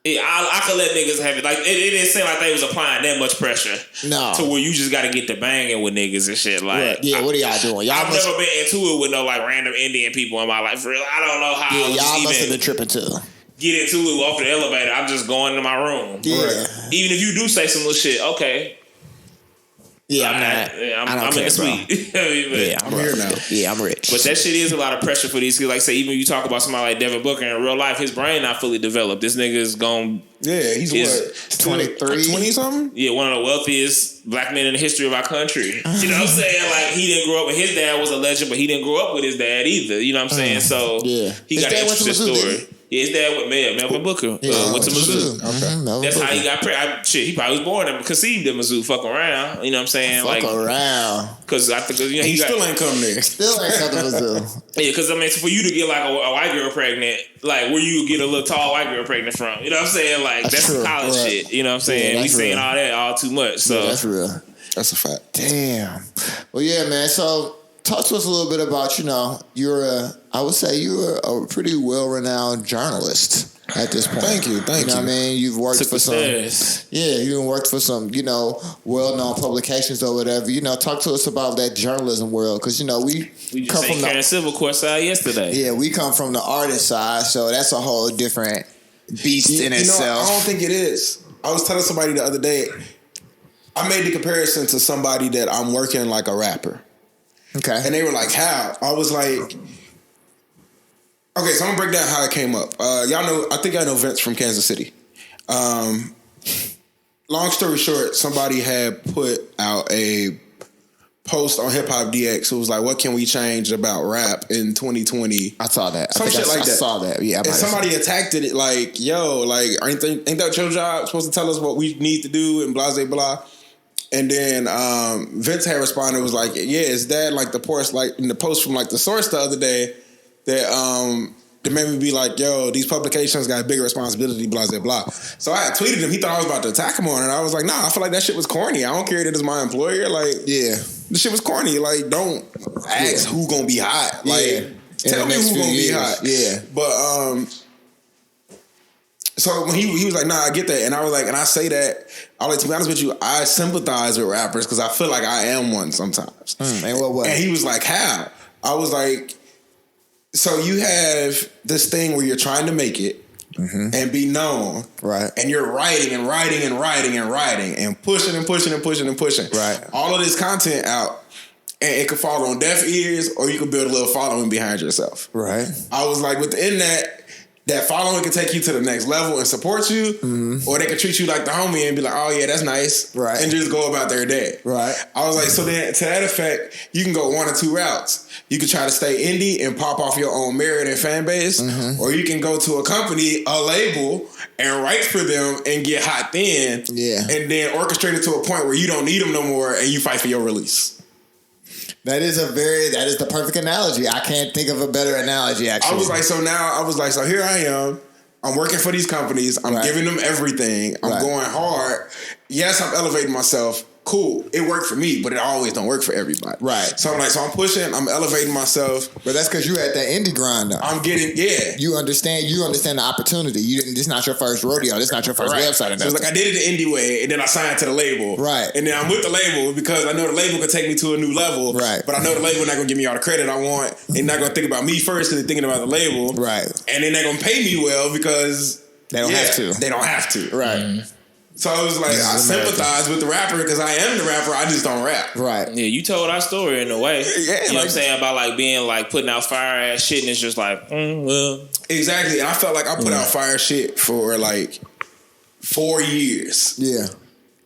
Yeah, I could let niggas have it. Like it didn't seem like they was applying that much pressure. No. To where you just got to get the banging with niggas and shit. Like, right. Yeah, what are y'all doing? I've never been into it with no like random Indian people in my life. For real, I don't know how. Yeah, y'all must have even been tripping too. get into it off the elevator. I'm just going to my room. Yeah. Right. Even if you do say some little shit, okay. Yeah, I'm in the suite. Yeah, I'm here now. Yeah, I'm rich. But that shit is a lot of pressure for these kids. Like, say, even when you talk about somebody like Devin Booker in real life, his brain not fully developed. This nigga's gone. Yeah, he's what? 23? 20 something? Yeah, one of the wealthiest black men in the history of our country. You know what I'm saying? Like, he didn't grow up with his dad was a legend, but he didn't grow up with his dad either. You know what I'm saying? So, yeah. He got an interesting story. Yeah, his dad with Melvin Booker went to Mizzou. Okay. That's how he got pregnant. Shit, he probably was born and conceived in Mizzou. Fuck around. You know what I'm saying? Fuck around. Because I think he still ain't come there. Still ain't come to Mizzou. Yeah, because I mean, for you to get like a white girl pregnant, like where you get a little tall white girl pregnant from, you know what I'm saying? Like that's some college shit. You know what I'm saying? We saying all that all too much. So that's real. That's a fact. Damn. Well, yeah, man. So talk to us a little bit about, I would say you're a pretty well-renowned journalist at this point. Thank you. You know what I mean? You've worked for some, you've worked for some, well-known publications or whatever. Talk to us about that journalism world, because, we come from the Civil Court side yesterday. Yeah, we come from the artist side, so that's a whole different beast in itself. I don't think it is. I was telling somebody the other day, I made the comparison to somebody that I'm working like a rapper. Okay. And they were like, how? I was like, okay, so I'm gonna break down how it came up. I think y'all know Vince from Kansas City. Long story short, somebody had put out a post on Hip Hop DX who was like, what can we change about rap in 2020? I saw that. Some shit like that. I saw that. Yeah. And somebody attacked it like, yo, like, ain't that your job? Supposed to tell us what we need to do and blah, blah, blah. And then Vince had responded, was like, yeah, is that like the post, like in the post from like The Source the other day that made me be like, yo, these publications got a bigger responsibility, blah, blah, blah. So I had tweeted him. He thought I was about to attack him on it. I was like, nah, I feel like that shit was corny. I don't care that it's my employer. Like, yeah, the shit was corny. Like, don't ask who gonna be hot. Like, tell me who gonna be hot. Yeah. But so when he was like, nah, I get that. And I was like, and I say that, to be honest with you, I sympathize with rappers because I feel like I am one sometimes. And what way? And he was like, how? I was like, so you have this thing where you're trying to make it and be known. Right. And you're writing and writing and writing and writing and pushing and pushing and pushing and pushing. Right. All of this content out. And it could fall on deaf ears or you could build a little following behind yourself. Right. I was like, within that following can take you to the next level and support you, or they can treat you like the homie and be like, oh yeah, that's nice. Right. And just go about their day. Right. I was like, so then to that effect, you can go one or two routes. You can try to stay indie and pop off your own merit and fan base, or you can go to a company, a label, and write for them and get hot then. Yeah. And then orchestrate it to a point where you don't need them no more and you fight for your release. That is the perfect analogy. I can't think of a better analogy, actually. I was like, so here I am. I'm working for these companies. I'm giving them everything. I'm going hard. Yes, I'm elevating myself. Cool. It worked for me, but it always don't work for everybody. Right. So I'm like, I'm pushing. I'm elevating myself. But that's because you had that indie grind, though. I'm getting, You understand the opportunity. This is not your first rodeo. This is not your first website. So it's like I did it the indie way, and then I signed to the label. Right. And then I'm with the label because I know the label could take me to a new level. Right. But I know the label not going to give me all the credit I want. They're not going to think about me first because they're thinking about the label. Right. And then they're going to pay me well because they don't have to. They don't have to. Right. So I was like, I sympathize with the rapper because I am the rapper. I just don't rap. Right. Yeah, you told our story in a way. Yeah, you know what I'm saying? About like being like putting out fire ass shit and it's just like, well. Exactly. And I felt like I put out fire shit for 4 years. Yeah.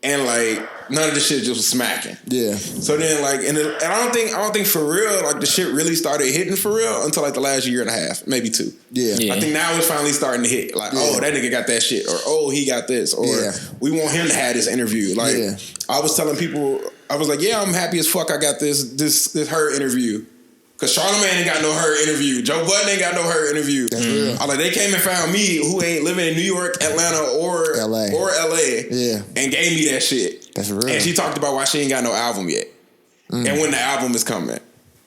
And like none of the shit just was smacking. Yeah. So then like and I don't think for real like the shit really started hitting for real until like the last year and a half, maybe 2. Yeah. I think now it's finally starting to hit. Like, oh, that nigga got that shit, or oh, he got this, or we want him to have this interview. Like I was telling people, I was like, yeah, I'm happy as fuck I got this her interview. Cause Charlamagne ain't got no her interview. Joe Budden ain't got no her interview. That's real. I like they came and found me who ain't living in New York, Atlanta, or LA. Yeah. And gave me that shit. That's real. And she talked about why she ain't got no album yet. And when the album is coming.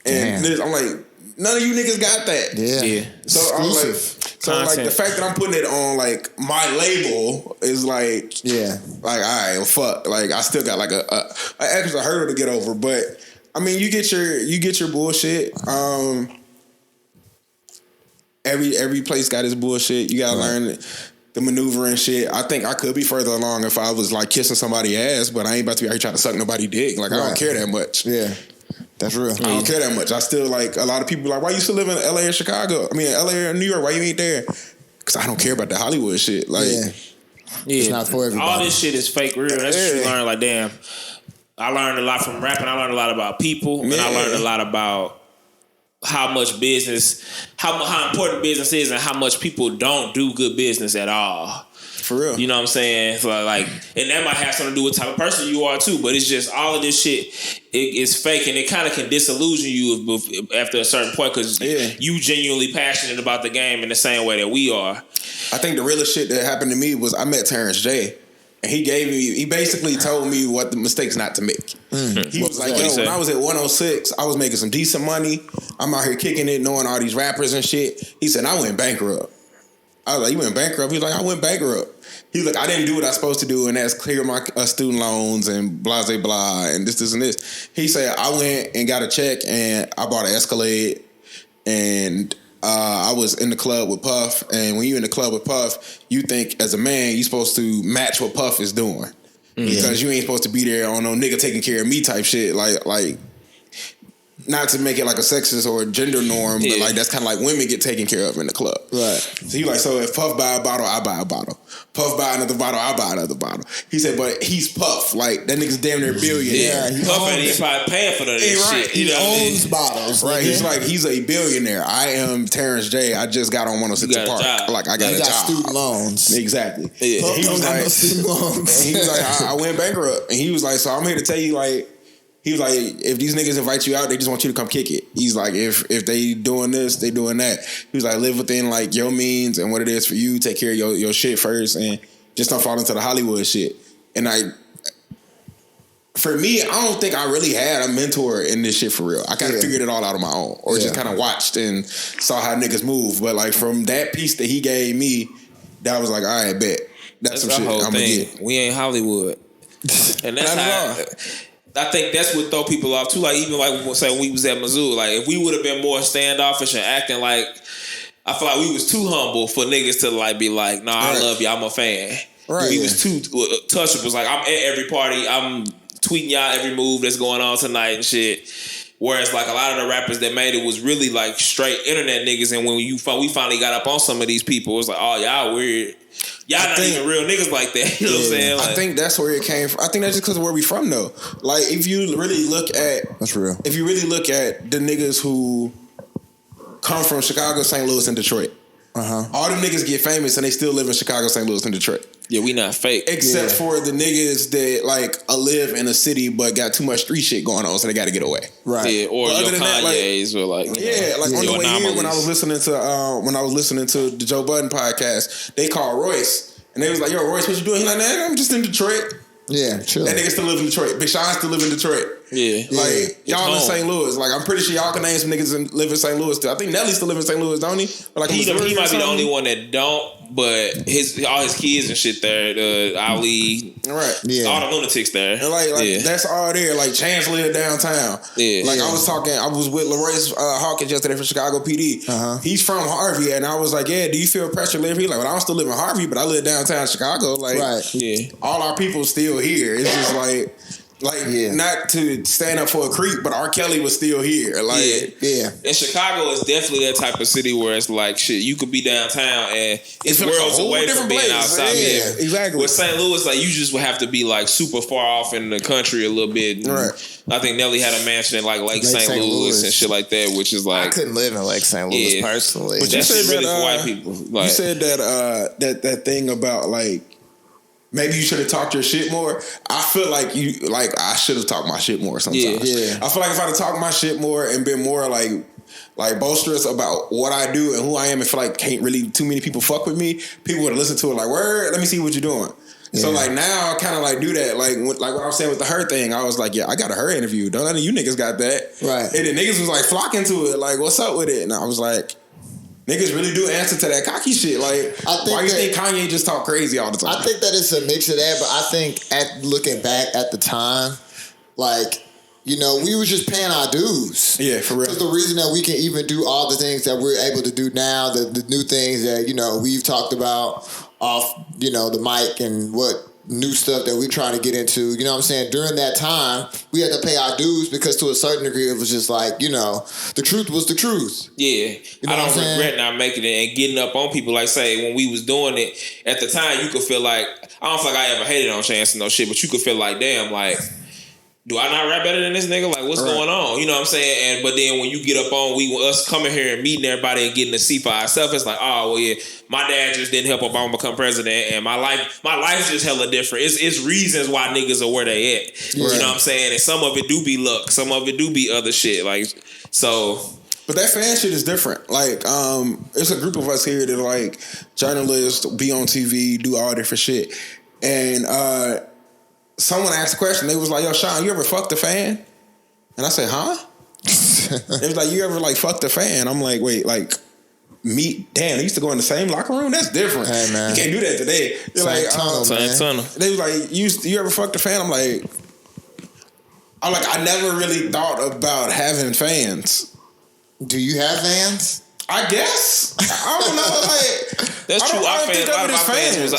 And I'm like, none of you niggas got that. Yeah. So I'm like, like the fact that I'm putting it on like my label is like, like, all right, well, fuck. Like I still got like a extra hurdle to get over, but I mean, you get your bullshit. Every place got its bullshit. You gotta learn the maneuvering shit. I think I could be further along if I was like kissing somebody's ass, but I ain't about to be out here trying to suck nobody's dick. Like I don't care that much. Yeah, that's real. I don't care that much. I still like a lot of people like, why you still live in LA or Chicago? I mean, LA or New York? Why you ain't there? Because I don't care about the Hollywood shit. Like, it's not for everybody. All this shit is fake real. That's what you learn. Like, damn. I learned a lot from rapping. I learned a lot about people, and I learned a lot about how much business, how important business is, and how much people don't do good business at all. For real. You know what I'm saying? So like, and that might have something to do with the type of person you are too, but it's just all of this shit is fake, and it kind of can disillusion you after a certain point because you genuinely passionate about the game in the same way that we are. I think the realest shit that happened to me was I met Terrence J. And he basically told me what the mistakes not to make. He was like, yo, when I was at 106, I was making some decent money. I'm out here kicking it, knowing all these rappers and shit. He said, I went bankrupt. I was like, you went bankrupt? He was like, I went bankrupt. He was like, I didn't do what I was supposed to do, and that's clear my student loans and blah, blah, blah, and this, and this. He said, I went and got a check, and I bought an Escalade, and I was in the club with Puff, and when you're in the club with Puff, you think as a man you're supposed to match what Puff is doing because you ain't supposed to be there on no nigga taking care of me type shit. Like not to make it like a sexist or a gender norm, but like that's kind of like women get taken care of in the club. Right. So he like, so if Puff buy a bottle, I buy a bottle. Puff buy another bottle, I buy another bottle. He said, but he's Puff. Like that nigga's damn near billionaire. Yeah, Puff and he's probably paying for this shit. He owns bottles. Right. He's like, he's a billionaire. I am Terrence J. I just got on 106 Park. Like I got a job. Student loans. Exactly. Yeah. He was like, student loans. And he was like, I went bankrupt. And he was like, so I'm here to tell you, like, he was like, if these niggas invite you out, they just want you to come kick it. He's like, if they doing this, they doing that. He was like, live within like your means and what it is for you. Take care of your shit first and just don't fall into the Hollywood shit. And for me, I don't think I really had a mentor in this shit for real. I kind of figured it all out on my own, or just kind of watched and saw how niggas move. But like from that piece that he gave me, that was like, all right, bet. That's some shit I'm gonna get. We ain't Hollywood, and that's how. I think that's what throw people off too. Like even like when we was at Mizzou, like if we would have been more standoffish and acting like, I feel like we was too humble for niggas to like be like, nah, I love you, I'm a fan. Right. We was too touchables. Like I'm at every party, I'm tweeting y'all every move that's going on tonight and shit. Whereas like a lot of the rappers that made it was really like straight internet niggas, and when we finally got up on some of these people, it was like, oh y'all weird. Y'all not even real niggas like that. You know what I'm saying? Like, I think that's where it came from. I think that's just because of where we from though. Like if you really look at that's real. If you really look at the niggas who come from Chicago, St. Louis, and Detroit, all them niggas get famous and they still live in Chicago, St. Louis, and Detroit. Yeah, we not fake. Except for the niggas that like live in a city but got too much street shit going on, so they got to get away. Right. Yeah, or your Kanye's or like on the way here when I was listening to the Joe Budden podcast, they called Royce and they was like, "Yo, Royce, what you doing?" He's like, "Nah, I'm just in Detroit." Yeah, chill. That nigga still live in Detroit. Big Sean still live in Detroit. Yeah. Like, y'all in St. Louis. Like, I'm pretty sure y'all can name some niggas that live in St. Louis still. I think Nelly still live in St. Louis, don't he? Or like he might be the only one that don't, but all his kids and shit there, Ali, right? Yeah. All the lunatics there. And like that's all there. Like, Chance live downtown. Yeah. Like, I was with LaRoyce Hawkins yesterday from Chicago PD. He's from Harvey, and I was like, yeah, do you feel pressure to live here? Like, well, I don't still live in Harvey, but I live downtown Chicago. Like, all our people still here. It's just like, not to stand up for a creep, but R. Kelly was still here. And Chicago is definitely that type of city where it's like shit. You could be downtown and it's worlds away from being outside. Yeah, exactly. With St. Louis, like you just would have to be like super far off in the country a little bit. Right. I think Nelly had a mansion in like Lake St. Louis and shit like that, which is like I couldn't live in Lake St. Louis personally. But that's shit really for white people. Like, you said that thing about like. Maybe you should have talked your shit more. I feel like I should have talked my shit more sometimes. Yeah. I feel like if I'd have talked my shit more and been more like boisterous about what I do and who I am, and feel like can't really too many people fuck with me, people would have listened to it like, word, let me see what you're doing. Yeah. So like now I kind of like do that. Like what I was saying with the her thing, I was like, yeah, I got a her interview. None of you niggas got that. Right. And the niggas was like flocking to it. Like, what's up with it? And I was like, niggas really do answer to that cocky shit. Like, why you think Kanye just talk crazy all the time? I think that it's a mix of that, but I think looking back at the time, like, you know, we were just paying our dues. Yeah, for real. Because the reason that we can even do all the things that we're able to do now, the new things that, you know, we've talked about off, you know, the mic and what new stuff that we're trying to get into, you know what I'm saying? During that time, we had to pay our dues because to a certain degree, it was just like, you know, the truth was the truth. Yeah. You know I don't regret not making it and getting up on people. Like, say, when we was doing it, at the time, you could feel like, I don't feel like I ever hated on Chance and no shit, but you could feel like, damn, like, do I not rap better than this nigga? Like, what's going on? You know what I'm saying? But then when you get up on us coming here and meeting everybody and getting to see for ourselves, it's like, oh well, yeah, my dad just didn't help Obama become president, and my life's just hella different. It's reasons why niggas are where they at. Right. You know what I'm saying? And some of it do be luck, some of it do be other shit. Like, so. But that fan shit is different. Like, it's a group of us here that like journalists, be on TV, do all different shit, and someone asked a question. They was like, yo, Shawn, you ever fucked a fan? And I said, huh? It was like, you ever like fucked a fan? I'm like, wait, like me? Damn, they used to go in the same locker room? That's different. Hey, man. You can't do that today. You're like, same tunnel. They was like, you ever fucked a fan? I'm like, I never really thought about having fans. Do you have fans? I guess. I don't know. Like, that's true. Our fans, a lot of our fans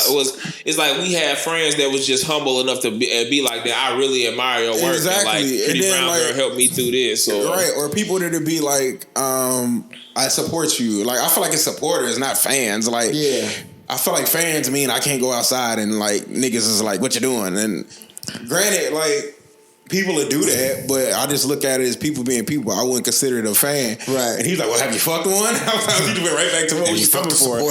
it's like we had friends that was just humble enough to be like that. I really admire your work. Exactly. And like, Pretty Brown Girl helped me through this. So. Right. Or people that would be like, I support you. Like, I feel like it's supporters, not fans. Like, yeah. I feel like fans mean I can't go outside and like niggas is like, what you doing? And granted, like, people would do that, but I just look at it as people being people. I wouldn't consider it a fan. Right. And he's like, well, have you fucked one? He went right back to what was you fucking for.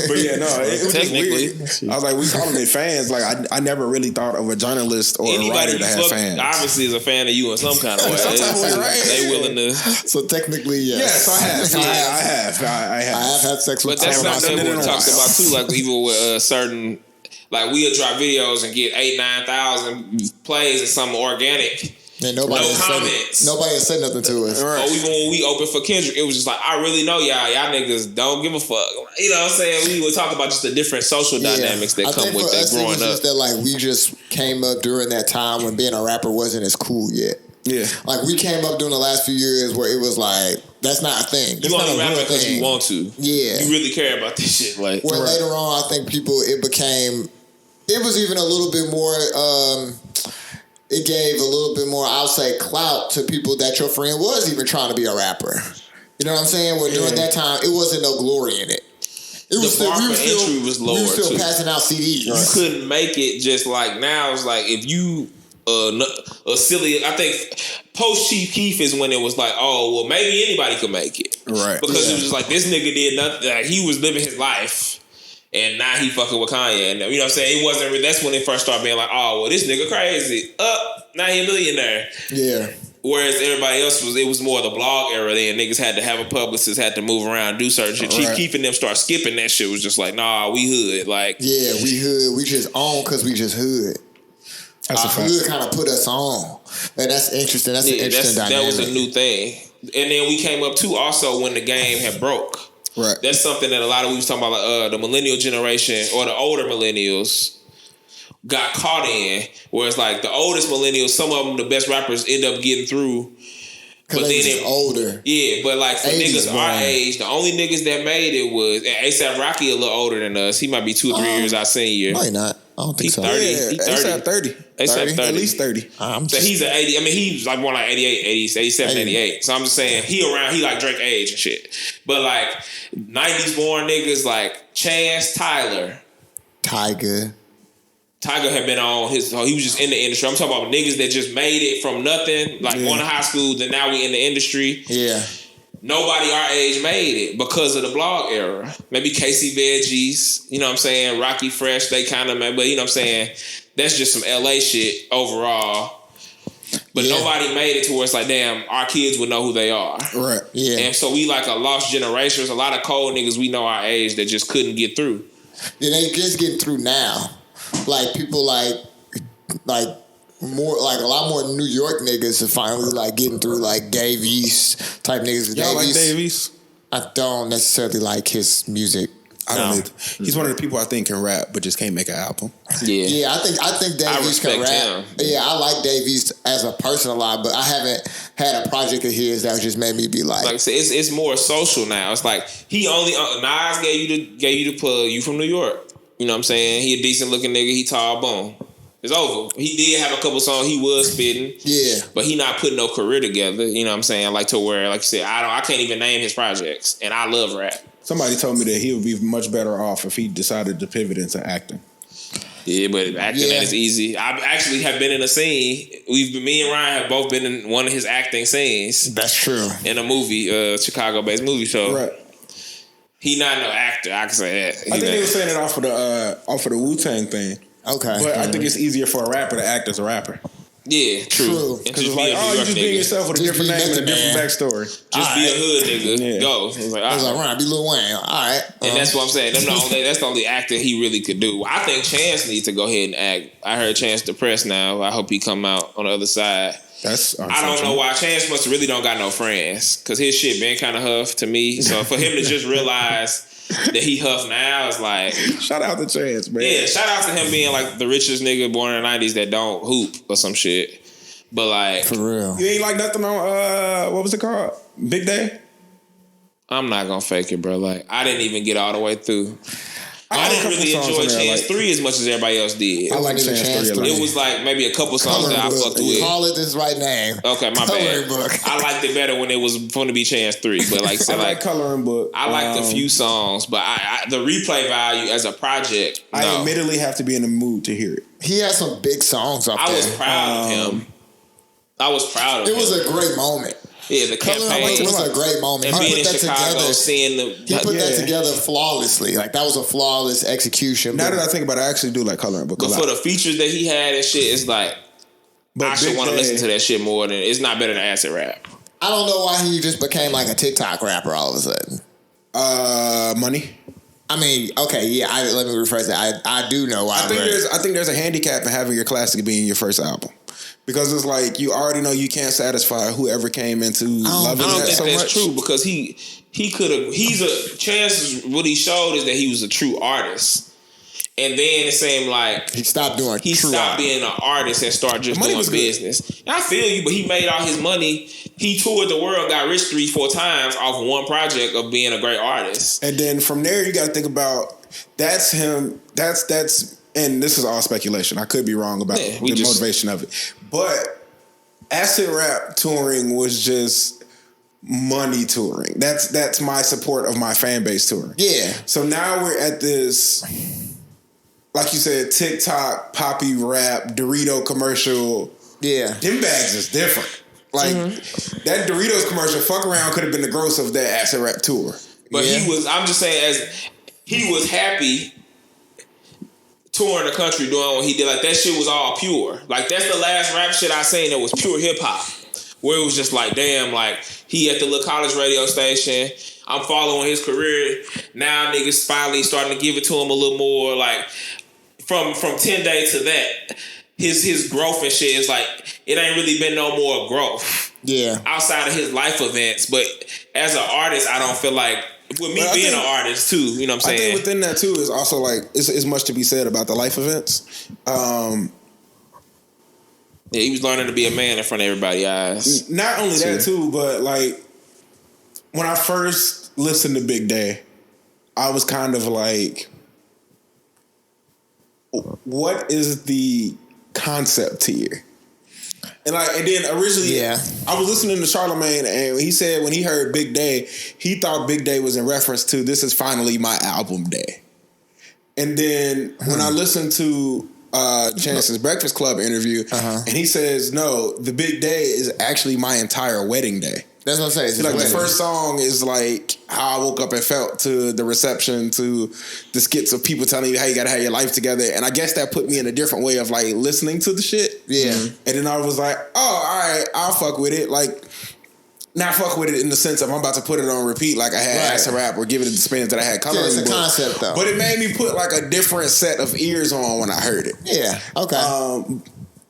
But yeah, no, it was just weird. I was like, we calling it fans. Like, I never really thought of a journalist or a writer to have fans. Obviously is a fan of you in some kind of way. Right? They willing to. So technically, yes. Yes, I have. I have had sex with. But that's something we talked about too. Like even with certain. Like we'll drop videos and get 8,000-9,000 plays and some organic. And nobody has said nothing to us. Right. Or even when we opened for Kendrick, it was just like, I really know y'all niggas don't give a fuck. You know what I'm saying? We would talk about just the different social dynamics that come with that growing up. Just that like we just came up during that time when being a rapper wasn't as cool yet. Yeah. Like we came up during the last few years where it was like, that's not a thing. That's you not only rap because thing. You want to. Yeah. You really care about this shit. Like, where later on, I think it was even a little bit more, it gave a little bit more, I'll say, clout to people that your friend was even trying to be a rapper. You know what I'm saying? Where during that time, it wasn't no glory in it. The bar for entry was lower. We were still too. passing out CDs. You couldn't make it just like now. It's like if you a silly. I think post Chief Keef is when it was like, oh well, maybe anybody could make it, right? Because it was just like this nigga did nothing. Like, he was living his life. And now he fucking with Kanye. And you know what I'm saying? It wasn't really, that's when it first started being like, oh, well, this nigga crazy. Now he a millionaire. Yeah. Whereas everybody else it was more the blog era then. Niggas had to have a publicist, had to move around, do certain shit. Chief Keef and them start skipping that shit. Was just like, nah, we hood. Like, yeah, we hood. We just on because we just hood. That's our hood kind of put us on. And that's interesting. That's an interesting dynamic. That was a new thing. And then we came up too also when the game had broke. Right. That's something that a lot of we was talking about, like, the millennial generation or the older millennials got caught in, where it's like the oldest millennials, some of them, the best rappers, end up getting through But then it's older. Yeah, but like for niggas our age, the only niggas that made it was ASAP Rocky, a little older than us. He might be 2 or 3 years our senior. No, he not. I don't think so. 30. Yeah, He 30. 30. ASAP 30. At least 30. So he's an 80. I mean, he's like more like 88, 87, 88. So I'm just saying he like Drake age and shit. But like 90s born niggas like Chance, Tyler. Tiger had been on he was just in the industry. I'm talking about niggas that just made it from nothing, like going to high school, then now we in the industry. Yeah. Nobody our age made it because of the blog era. Maybe Casey Veggies, you know what I'm saying? Rocky Fresh, they kind of made, but you know what I'm saying? That's just some LA shit overall. But nobody made it to where it's like, damn, our kids would know who they are. Right. Yeah. And so we like a lost generation. There's a lot of cold niggas we know our age that just couldn't get through. Yeah, they just getting through now. Like people like more like a lot more New York niggas are finally like getting through like Dave East type niggas. Y'all like Dave East? I don't necessarily like his music. I don't either. He's one of the people I think can rap, but just can't make an album. Yeah. I think Dave East can rap. Him. Yeah, I like Dave East as a person a lot, but I haven't had a project of his that just made me be like I said, it's more social now. It's like he only Nas gave you the plug. You from New York? You know what I'm saying? He a decent looking nigga. He tall, boom. It's over. He did have a couple songs he was spitting. Yeah. But he not putting no career together. You know what I'm saying? Like to where, like you said, I can't even name his projects. And I love rap. Somebody told me that he would be much better off if he decided to pivot into acting. Yeah, but acting ain't as easy. I actually have been in a scene. Me and Ryan have both been in one of his acting scenes. That's true. In a movie, Chicago-based movie show. Right. He not no actor. I can say that. I think they were saying it off of the Wu-Tang thing. Okay. But I think it's easier for a rapper to act as a rapper. Yeah, true. Because it's like, you just being yourself with a different name and a different backstory. Just be a hood nigga. Go. It was like, Ryan, be Lil Wayne. All right. And that's what I'm saying. That's the only acting he really could do. I think Chance needs to go ahead and act. I heard Chance depressed now. I hope he come out on the other side. I don't know why Chance must really don't got no friends because his shit been kind of huff to me. So for him to just realize that he huff now is like, shout out to Chance, man. Yeah, shout out to him being like the richest nigga born in the 90s that don't hoop or some shit. But like, for real, you ain't like nothing on what was it called? Big Day? I'm not gonna fake it, bro. Like, I didn't even get all the way through. I didn't really enjoy Chance 3 as much as everybody else did. I like Chance 3. It was like maybe a couple songs that I fucked with. Call it this right name. Okay, my bad. Book. I liked it better when it was going to be Chance 3. But like, I like Coloring Book. I liked a few songs, but the replay value as a project, no. I admittedly have to be in the mood to hear it. He had some big songs up there. I was proud of him. It was a great moment. Yeah, the campaign was a great moment. And being in Chicago, seeing he put that together flawlessly. Like, that was a flawless execution. Now that I think about it, I actually do like Coloring Book. But for the features that he had and shit, it's like, I should want to listen to that shit more than, it's not better than acid rap. I don't know why he just became like a TikTok rapper all of a sudden. Money. I mean, okay, yeah. Let me rephrase that. I do know why. I think there's a handicap in having your classic being your first album. Because it's like you already know you can't satisfy whoever came into loving that so much. I don't think that's true because he could have. Chance. What he showed is that he was a true artist, and then it seemed like he stopped being an artist and started just doing business. And I feel you, but he made all his money. He toured the world, got rich 3-4 times off one project of being a great artist. And then from there, you got to think about that's him. That's. And this is all speculation. I could be wrong about the motivation of it. But acid rap touring was just money touring. That's my support of my fan base touring. Yeah. So now we're at this, like you said, TikTok, poppy rap, Dorito commercial. Yeah. Them bags is different. Like, that Doritos commercial, fuck around, could have been the gross of that acid rap tour. But I'm just saying, he was happy touring the country doing what he did. Like, that shit was all pure. Like, that's the last rap shit I seen that was pure hip hop. Where it was just like, damn, like, he at the little college radio station. I'm following his career. Now niggas finally starting to give it to him a little more. Like, from 10 Day to that, his growth and shit is like, it ain't really been no more growth. Yeah. Outside of his life events. But as an artist, I don't feel like, with me being an artist too, you know what I'm saying? I think within that too is also like, it's much to be said about the life events. Yeah, he was learning to be a man in front of everybody's eyes. Not only that too, but like when I first listened to Big Day, I was kind of like, what is the concept here? And then originally, I was listening to Charlamagne, and he said when he heard Big Day, he thought Big Day was in reference to this is finally my album day. And then when I listened to Chance's Breakfast Club interview, and he says, no, the Big Day is actually my entire wedding day. That's what I'm saying. So like the first song is like how I woke up and felt, to the reception, to the skits of people telling you how you gotta have your life together. And I guess that put me in a different way of like listening to the shit. Yeah. And then I was like, oh, all right, I'll fuck with it. Like, not fuck with it in the sense of I'm about to put it on repeat like I had Acid Rap or give it the spins that I had coloring. It's a concept though. But it made me put like a different set of ears on when I heard it. Yeah. Okay.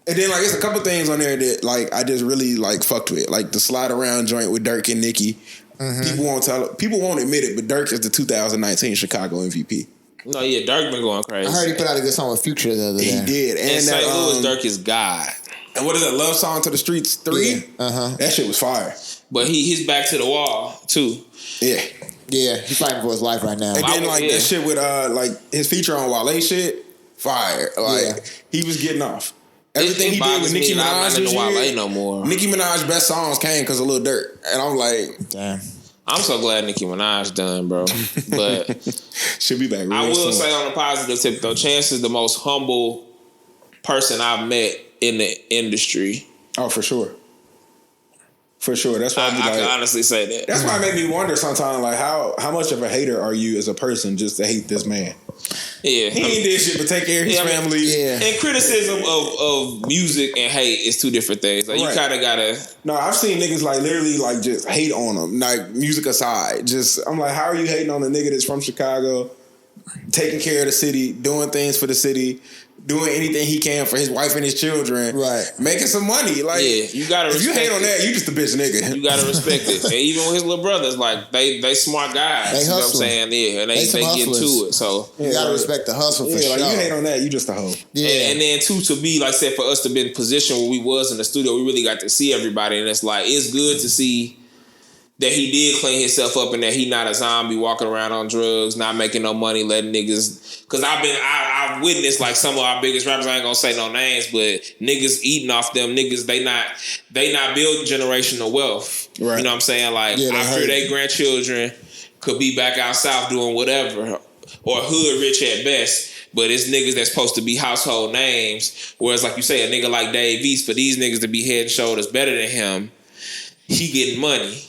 And then, like, it's a couple things on there that, like, I just really, like, fucked with. Like, the Slide Around joint with Dirk and Nicki. People won't admit it, but Dirk is the 2019 Chicago MVP. No, yeah, Dirk been going crazy. I heard he put out a good song with Future the other day. He did. And St. Louis, Dirk is God. And what is that, Love Song to the Streets 3? Yeah. That shit was fire. But he's back to the wall, too. Yeah. Yeah, he's fighting for his life right now. And then, like, that shit with, like, his feature on Wale shit, fire. Like, he was getting off. Everything he did with Nicki Minaj this year, no more. Nicki Minaj's best songs came because of Lil Durk. And I'm like, damn. I'm so glad Nicki Minaj done, bro. But she'll be back. I will say on a positive tip, though, Chance is the most humble person I've met in the industry. Oh, for sure. For sure. That's why I can honestly say that. That's why it made me wonder sometimes, like, how much of a hater are you as a person just to hate this man? Yeah. He ain't did shit but take care of his family. And criticism of music and hate is two different things. Like, you kind of gotta... No, I've seen niggas, like, literally, like, just hate on him. Like, music aside. Just, I'm like, how are you hating on a nigga that's from Chicago, taking care of the city, doing things for the city, doing anything he can for his wife and his children, making some money. Like, you gotta if you hate on that, you just a bitch nigga. You gotta respect it. And even with his little brothers, like they smart guys. They you know what I'm saying? Yeah, and they get to it. So you gotta respect the hustle for sure. Like, you hate on that, you just a hoe. Yeah. And then too, to be like I said, for us to be in the position where we was in the studio, we really got to see everybody, and it's like it's good to see that he did clean himself up and that he not a zombie walking around on drugs, not making no money, letting niggas. Because I've witnessed like some of our biggest rappers. I ain't gonna say no names, but niggas eating off them niggas. They not building generational wealth. Right. You know what I'm saying? Like I fear their grandchildren could be back out south doing whatever, or hood rich at best. But it's niggas that's supposed to be household names. Whereas like you say, a nigga like Dave East, for these niggas to be head and shoulders better than him, he getting money.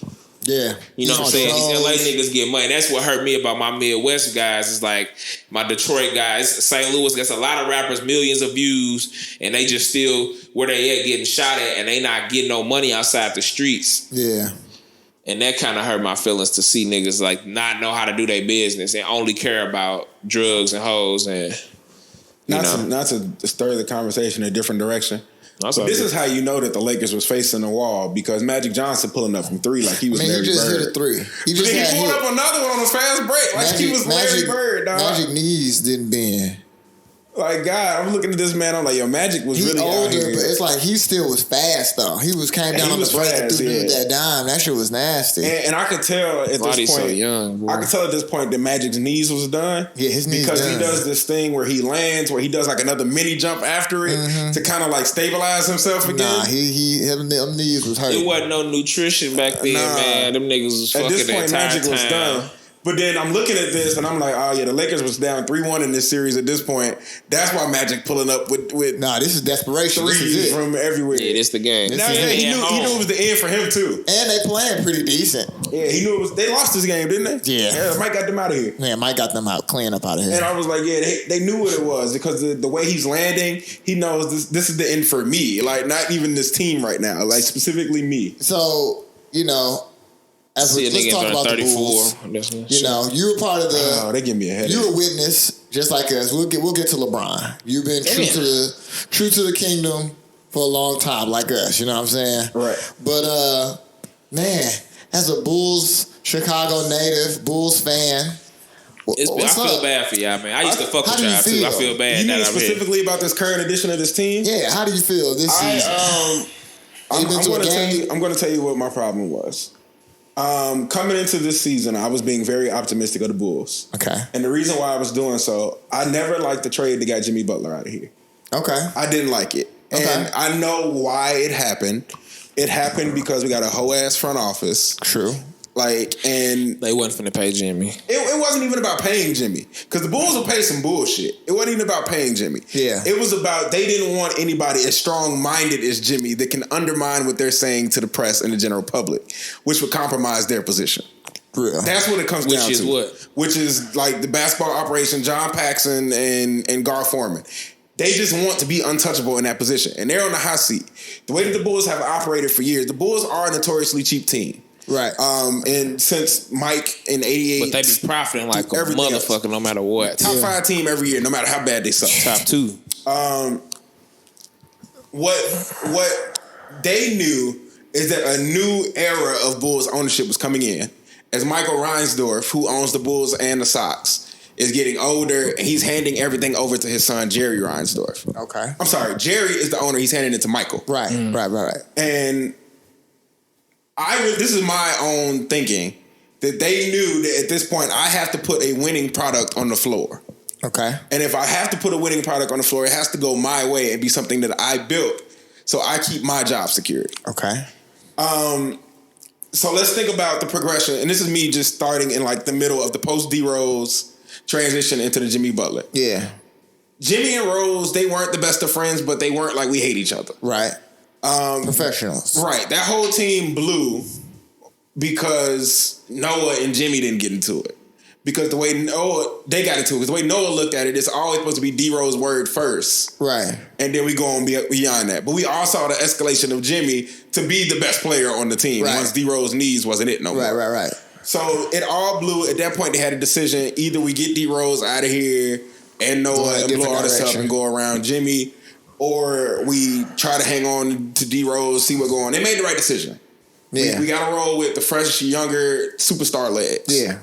Yeah. You know what I'm saying? These LA niggas get money. That's what hurt me about my Midwest guys. Is like my Detroit guys, St. Louis, that's a lot of rappers, millions of views, and they just still where they at getting shot at, and they not getting no money outside the streets. Yeah. And that kind of hurt my feelings to see niggas like not know how to do their business and only care about drugs and hoes and not to stir the conversation in a different direction. But this is how you know that the Lakers was facing the wall, because Magic Johnson pulling up from three like he was Larry Bird. He just hit a three. He pulled up another one on a fast break like he was Larry Bird, dog. Magic knees didn't bend. Like, God, I'm looking at this man, I'm like, yo, Magic was really older, out here. but it's like he still was fast, though. He came down on the break and threw that dime. That shit was nasty. And I could tell at this point, so young, I could tell at this point that Magic's knees was done. Yeah, his knees because done. he does this thing where he lands, where he does like another mini jump after it to kind of like stabilize himself again. Nah, them knees was hurt. It wasn't no nutrition back then, man. Them niggas was fucking the entire Magic was done. But then I'm looking at this and I'm like, oh yeah, the Lakers was down 3-1 in this series at this point. That's why Magic pulling up with nah, this is desperation. This is it. From everywhere. Yeah, this the game. He knew it was the end for him too. And they playing pretty decent. Yeah, he knew it was. They lost this game, didn't they? Yeah. Mike got them out of here. Yeah, Mike got them out, clean up out of here. And I was like, yeah, they knew what it was, because the way he's landing, he knows this is the end for me. Like, not even this team right now. Like, specifically me. So, let's talk about 34. The Bulls. You were part of the. Oh, they give me a headache. You were a witness, just like us. We'll get to LeBron. You've been true to the kingdom for a long time, like us. You know what I'm saying? Right. But man, as a Bulls Chicago native, Bulls fan, I feel bad for y'all, man. I used to fuck with y'all too. I feel bad. You mean specifically about this current edition of this team? Yeah. How do you feel this season? I'm going to tell you what my problem was. Coming into this season, I was being very optimistic of the Bulls. Okay. And the reason why I was doing so, I never liked the trade that got Jimmy Butler out of here. Okay. I didn't like it. Okay. And I know why it happened. It happened because we got a whole ass front office. True. And they wasn't finna pay Jimmy. It wasn't even about paying Jimmy, because the Bulls will pay some bullshit. It wasn't even about paying Jimmy. Yeah. It was about they didn't want anybody as strong-minded as Jimmy that can undermine what they're saying to the press and the general public, which would compromise their position. Yeah. That's what it comes down to. Which is what? Which is like the basketball operation, John Paxson and Gar Forman. They just want to be untouchable in that position, and they're on the hot seat. The way that the Bulls have operated for years, the Bulls are a notoriously cheap team. Right. And since Mike in '88, but they be profiting like a motherfucker no matter what. Top 5 team every year, no matter how bad they suck. Top 2. What they knew is that a new era of Bulls ownership was coming in, as Michael Reinsdorf, who owns the Bulls and the Sox, is getting older, and he's handing everything over to his son Jerry Reinsdorf. Okay. I'm sorry, Jerry is the owner. He's handing it to Michael. Right. Right. And this is my own thinking, that they knew that at this point I have to put a winning product on the floor. Okay. And if I have to put a winning product on the floor, it has to go my way and be something that I built, so I keep my job secured. Okay. So let's think about the progression, and this is me just starting in like the middle of the post D Rose transition into the Jimmy Butler. Yeah. Jimmy and Rose, they weren't the best of friends, but they weren't like we hate each other. Right. Professionals. Right. That whole team blew because Noah and Jimmy didn't get into it. Because the way they got into it, because the way Noah looked at it, it's always supposed to be D Rose's word first. Right. And then we go on beyond that. But we all saw the escalation of Jimmy to be the best player on the team once D Rose's knees wasn't it no more. Right. So it all blew. At that point, they had a decision. Either we get D Rose out of here and Noah and blow all this up and go around Jimmy, or we try to hang on to D Rose, see what's going on. They made the right decision. Yeah. We got to roll with the fresh, younger superstar legs. Yeah.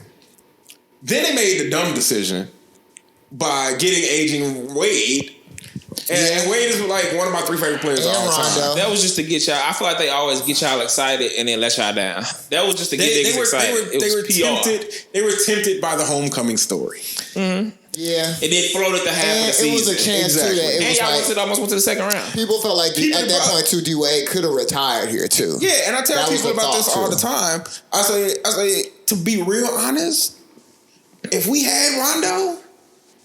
Then they made the dumb decision by getting aging Wade. And Wade is like one of my 3 favorite players of all time. That was just to get y'all. I feel like they always get y'all excited and then let y'all down. That was just to get niggas excited. They were tempted by the homecoming story. Mm-hmm. Yeah. And then floated the half of the season. It was a chance too that and y'all almost went to the second round. People felt like at that point too, D Wade could have retired here too. Yeah, and I tell people about this all the time. I say to be real honest, if we had Rondo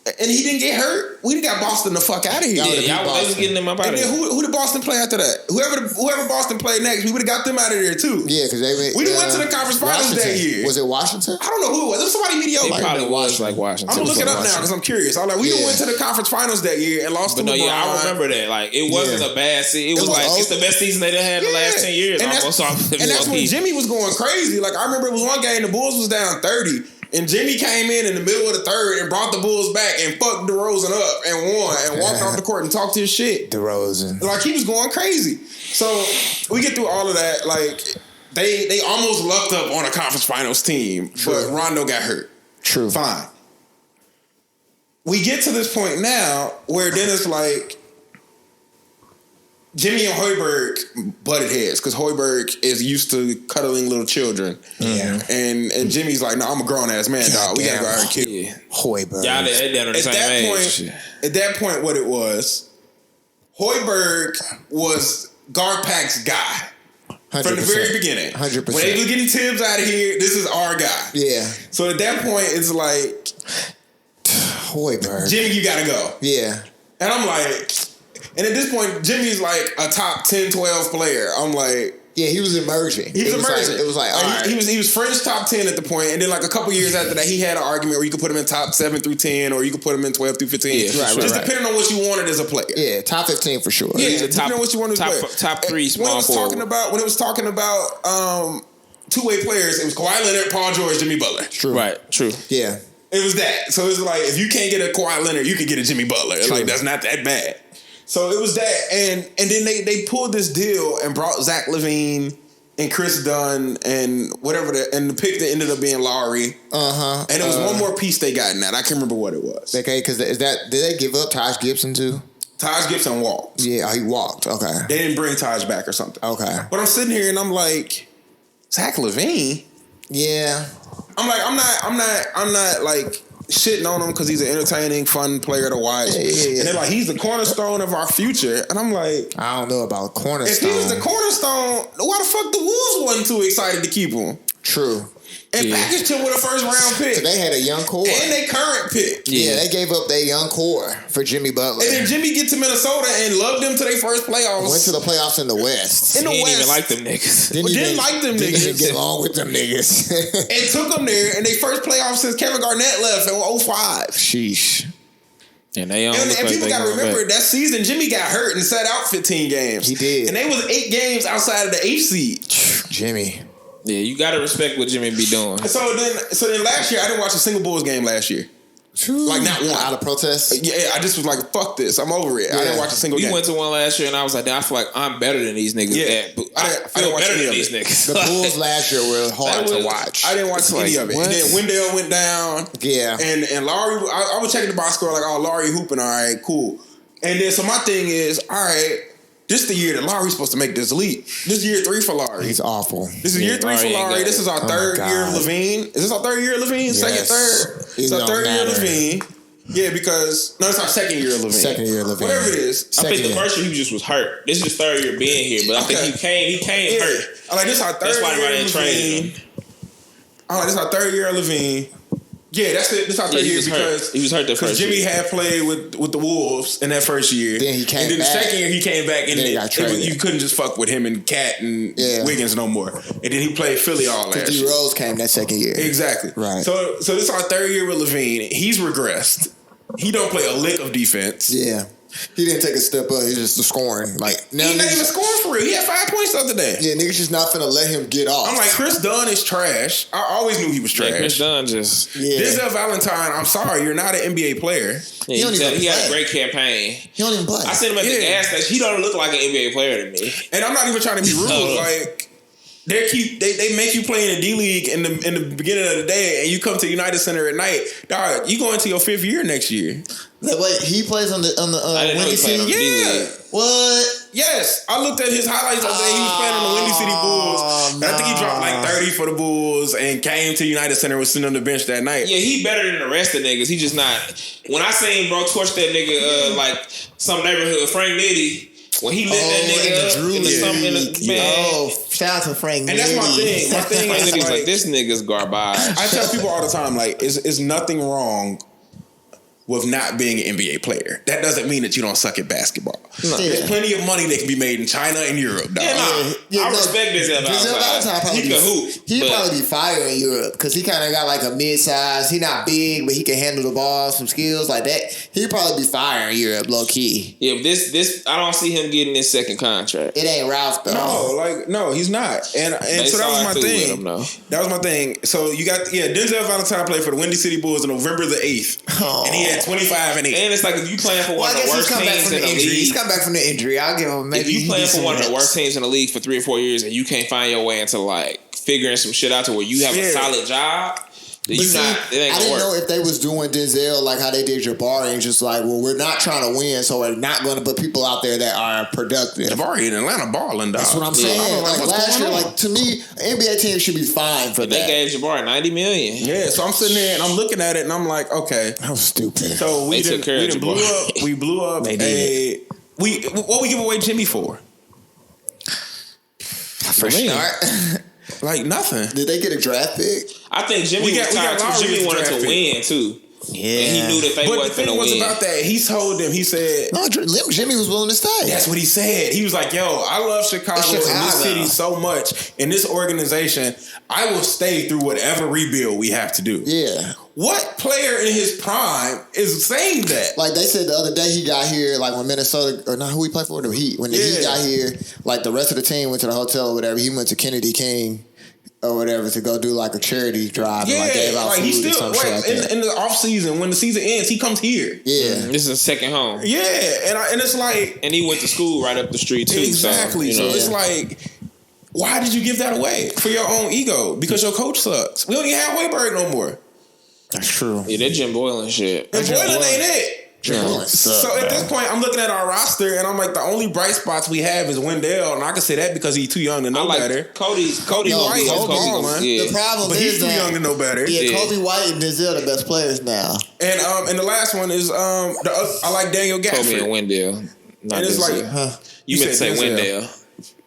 and he didn't get hurt, we got Boston the fuck out of here. Yeah, they was getting them up out of here. And then who did Boston play after that? Whoever Boston played next, we would have got them out of there too. Yeah, because we went to the conference finals that year. Was it Washington? I don't know who it was. It was somebody mediocre. It probably was like Washington. I'm gonna look it up now because I'm curious. We went to the conference finals that year and lost to LeBron. Yeah, I remember that. Like it wasn't a bad season. It was like it's the best season they had in the last 10 years. And that's when Jimmy was going crazy. Like I remember it was one game the Bulls was down 30. And Jimmy came in the middle of the third and brought the Bulls back and fucked DeRozan up and won and walked off the court and talked his shit. DeRozan. Like, he was going crazy. So, we get through all of that. Like, they almost lucked up on a conference finals team, but Rondo got hurt. True. Fine. We get to this point now where then it's like, Jimmy and Hoiberg butted heads because Hoiberg is used to cuddling little children. Yeah. And Jimmy's like, no, I'm a grown-ass man, dog. We got to go out and kill you. Hoiberg. Y'all down on the same age. At that point, what it was, Hoiberg was Garpak's guy. 100%. From the very beginning. 100%. When they were getting Tibbs out of here, this is our guy. Yeah. So at that point, it's like, Hoiberg. Jimmy, you got to go. Yeah. And I'm like... And at this point, Jimmy's like a top 10, 12 player. I'm like... Yeah, he was emerging. He was emerging. It was like all right. He was fringe top 10 at the point, and then like a couple years after that, he had an argument where you could put him in top 7 through 10, or you could put him in 12 through 15. Yeah, Just depending on what you wanted as a player. Yeah, top 15 for sure. Yeah, depending on what you wanted as a player. Top 3 small forward. When it was talking about two-way players, it was Kawhi Leonard, Paul George, Jimmy Butler. True. Right. True. Yeah. It was that. So it's like if you can't get a Kawhi Leonard, you could get a Jimmy Butler. True. Like that's not that bad. So it was that, and then they pulled this deal and brought Zach LaVine and Chris Dunn and whatever and the pick that ended up being Lowry. And there was one more piece they got in that. I can't remember what it was. Okay, because did they give up Taj Gibson too? Taj Gibson walked. Yeah, he walked. Okay. They didn't bring Taj back or something. Okay. But I'm sitting here and I'm like, Zach LaVine? Yeah. I'm not like shitting on him because he's an entertaining, fun player to watch. Yeah. And they're like, he's the cornerstone of our future. And I'm like, I don't know about cornerstone. If he's the cornerstone, why the fuck the Wolves wasn't too excited to keep him? True. And packaged him with a first round pick. So they had a young core. And they current pick. Yeah, they gave up their young core for Jimmy Butler. And then Jimmy get to Minnesota and loved them to their first playoffs. Went to the playoffs in the West. He didn't even like them niggas. Didn't like them niggas. Didn't get along with them niggas. And took them there, and they first playoffs since Kevin Garnett left in 2005. Sheesh. And they and people got to remember that season Jimmy got hurt and sat out 15 games. He did. And they was 8 games outside of the 8th seed. Jimmy. Yeah, you got to respect what Jimmy be doing. So then last year I didn't watch a single Bulls game last year. Like not one. Out of protest? Yeah, I just was like, fuck this. I'm over it. Yeah. I didn't watch a single game. We went to one last year and I was like, I feel like I'm better than these niggas. Yeah. I feel better than these niggas. The Bulls last year were hard to watch. I didn't watch any of it. And then Wendell went down. Yeah. And Lowry, I was checking the box score like, oh, Lowry hooping, all right, cool. And then so my thing is, all right, this is the year that Lowry's supposed to make this leap. This is year 3 for Lowry. He's awful. This is year 3 for Lowry. This is our third year of Levine. Is this our third year of Levine? Yes. Second, third? It's our third year of Levine. Yeah, because it's our second year of Levine. Second year of Levine. Whatever it is. I think the first year he just was hurt. This is his third year being here, but I think he came hurt. I like this our third That's why year of Levine. I like this our third year of Levine. Yeah, that's it. This our third year because he was hurt the first year. Jimmy had played with the Wolves in that first year. Then he came back. And then the second year he came back and then you couldn't just fuck with him and Cat and Wiggins no more. And then he played Philly all last year. D Rose came that second year. Exactly. Right. So this is our third year with Levine. He's regressed. He don't play a lick of defense. Yeah. He didn't take a step up. He's just scoring. Like now he not even scoring for real. He had 5 points the other day. Yeah, niggas just not finna let him get off. I'm like, Chris Dunn is trash. I always knew he was trash. Yeah, Chris Dunn just... Yeah. Denzel Valentine, I'm sorry, you're not an NBA player. Yeah, he had a great campaign. He don't even play. I seen him at the gas station. He don't look like an NBA player to me. And I'm not even trying to be rude. Like, they make you play in the D League in the beginning of the day, and you come to United Center at night. Dog, you go into your 5th year next year. Wait, he plays on the Windy City. Yeah. What? Yes, I looked at his highlights the other day. He was playing on the Windy City Bulls. And I think he dropped like 30 for the Bulls and came to United Center, was sitting on the bench that night. Yeah, he better than the rest of the niggas. He just not. When I seen bro torch that nigga like some neighborhood, Frank Nitty. When he lit that nigga up in the summer, man. Oh, shout out to Frank. And that's my thing. My thing is like this nigga's garbage. I tell people all the time, like, it's nothing wrong with not being an NBA player. That doesn't mean that you don't suck at basketball. No. There's plenty of money that can be made in China and Europe, dog. I respect Denzel Valentine. He can hoop. He'd probably be fire in Europe because he kind of got like a mid-size. He not big, but he can handle the ball, some skills like that. He'd probably be fire in Europe, low key. Yeah, but this I don't see him getting this second contract. It ain't Ralph though. No, he's not. And so that was my thing. That was my thing. So you got Denzel Valentine played for the Windy City Bulls on November the 8th, and he had 25 and 8. And it's like if you playing for one of the worst teams in the league. He's come back from the injury. I'll give him maybe. If you playing for one of the worst teams in the league for 3 or 4 years and you can't find your way into like figuring some shit out to where you have a solid job, it ain't gonna I didn't work. know if they was doing Denzel like how they did Jabari and just like, well, we're not trying to win, so we're not going to put people out there that are productive. Jabari in Atlanta balling, dog. That's what I'm saying. Like last year, like to me, NBA team should be fine for that. They gave Jabari $90 million. Yeah, so I'm sitting there and I'm looking at it and I'm like, okay, that was stupid. So we blew up what we give away Jimmy for? For start. Like nothing. Did they get a draft pick? I think Jimmy Jimmy wanted to win too. Yeah, and he knew that they wasn't going to win. But the thing was about that, he told them, he said... No, Jimmy was willing to stay. That's what he said. He was like, yo, I love Chicago and this city so much, and this organization, I will stay through whatever rebuild we have to do. Yeah. What player in his prime is saying that? Like they said the other day he got here, like when Minnesota, or not who he played for, the Heat. When the Heat got here, like the rest of the team went to the hotel or whatever, he went to Kennedy King or whatever to go do like a charity drive and like gave out food he still, or some shit like that. In the off season, when the season ends, he comes here. Yeah. This is a second home. Yeah, and it's like... And he went to school right up the street too. Exactly. So it's like... Why did you give that away? For your own ego. Because your coach sucks. We don't even have Wayberg no more. That's true. Yeah, that Jim Boylan shit. And Boylan ain't it. Yeah. So at this point, I'm looking at our roster, and I'm like, the only bright spots we have is Wendell, and I can say that because he's too young to know better. Cody White is balling. Yeah. The problem But is he's too young to know better. Yeah, Kobe White and Denzel the best players now. And the last one is I like Daniel Gafford. Kobe and Wendell. And it's like you meant to say Wendell.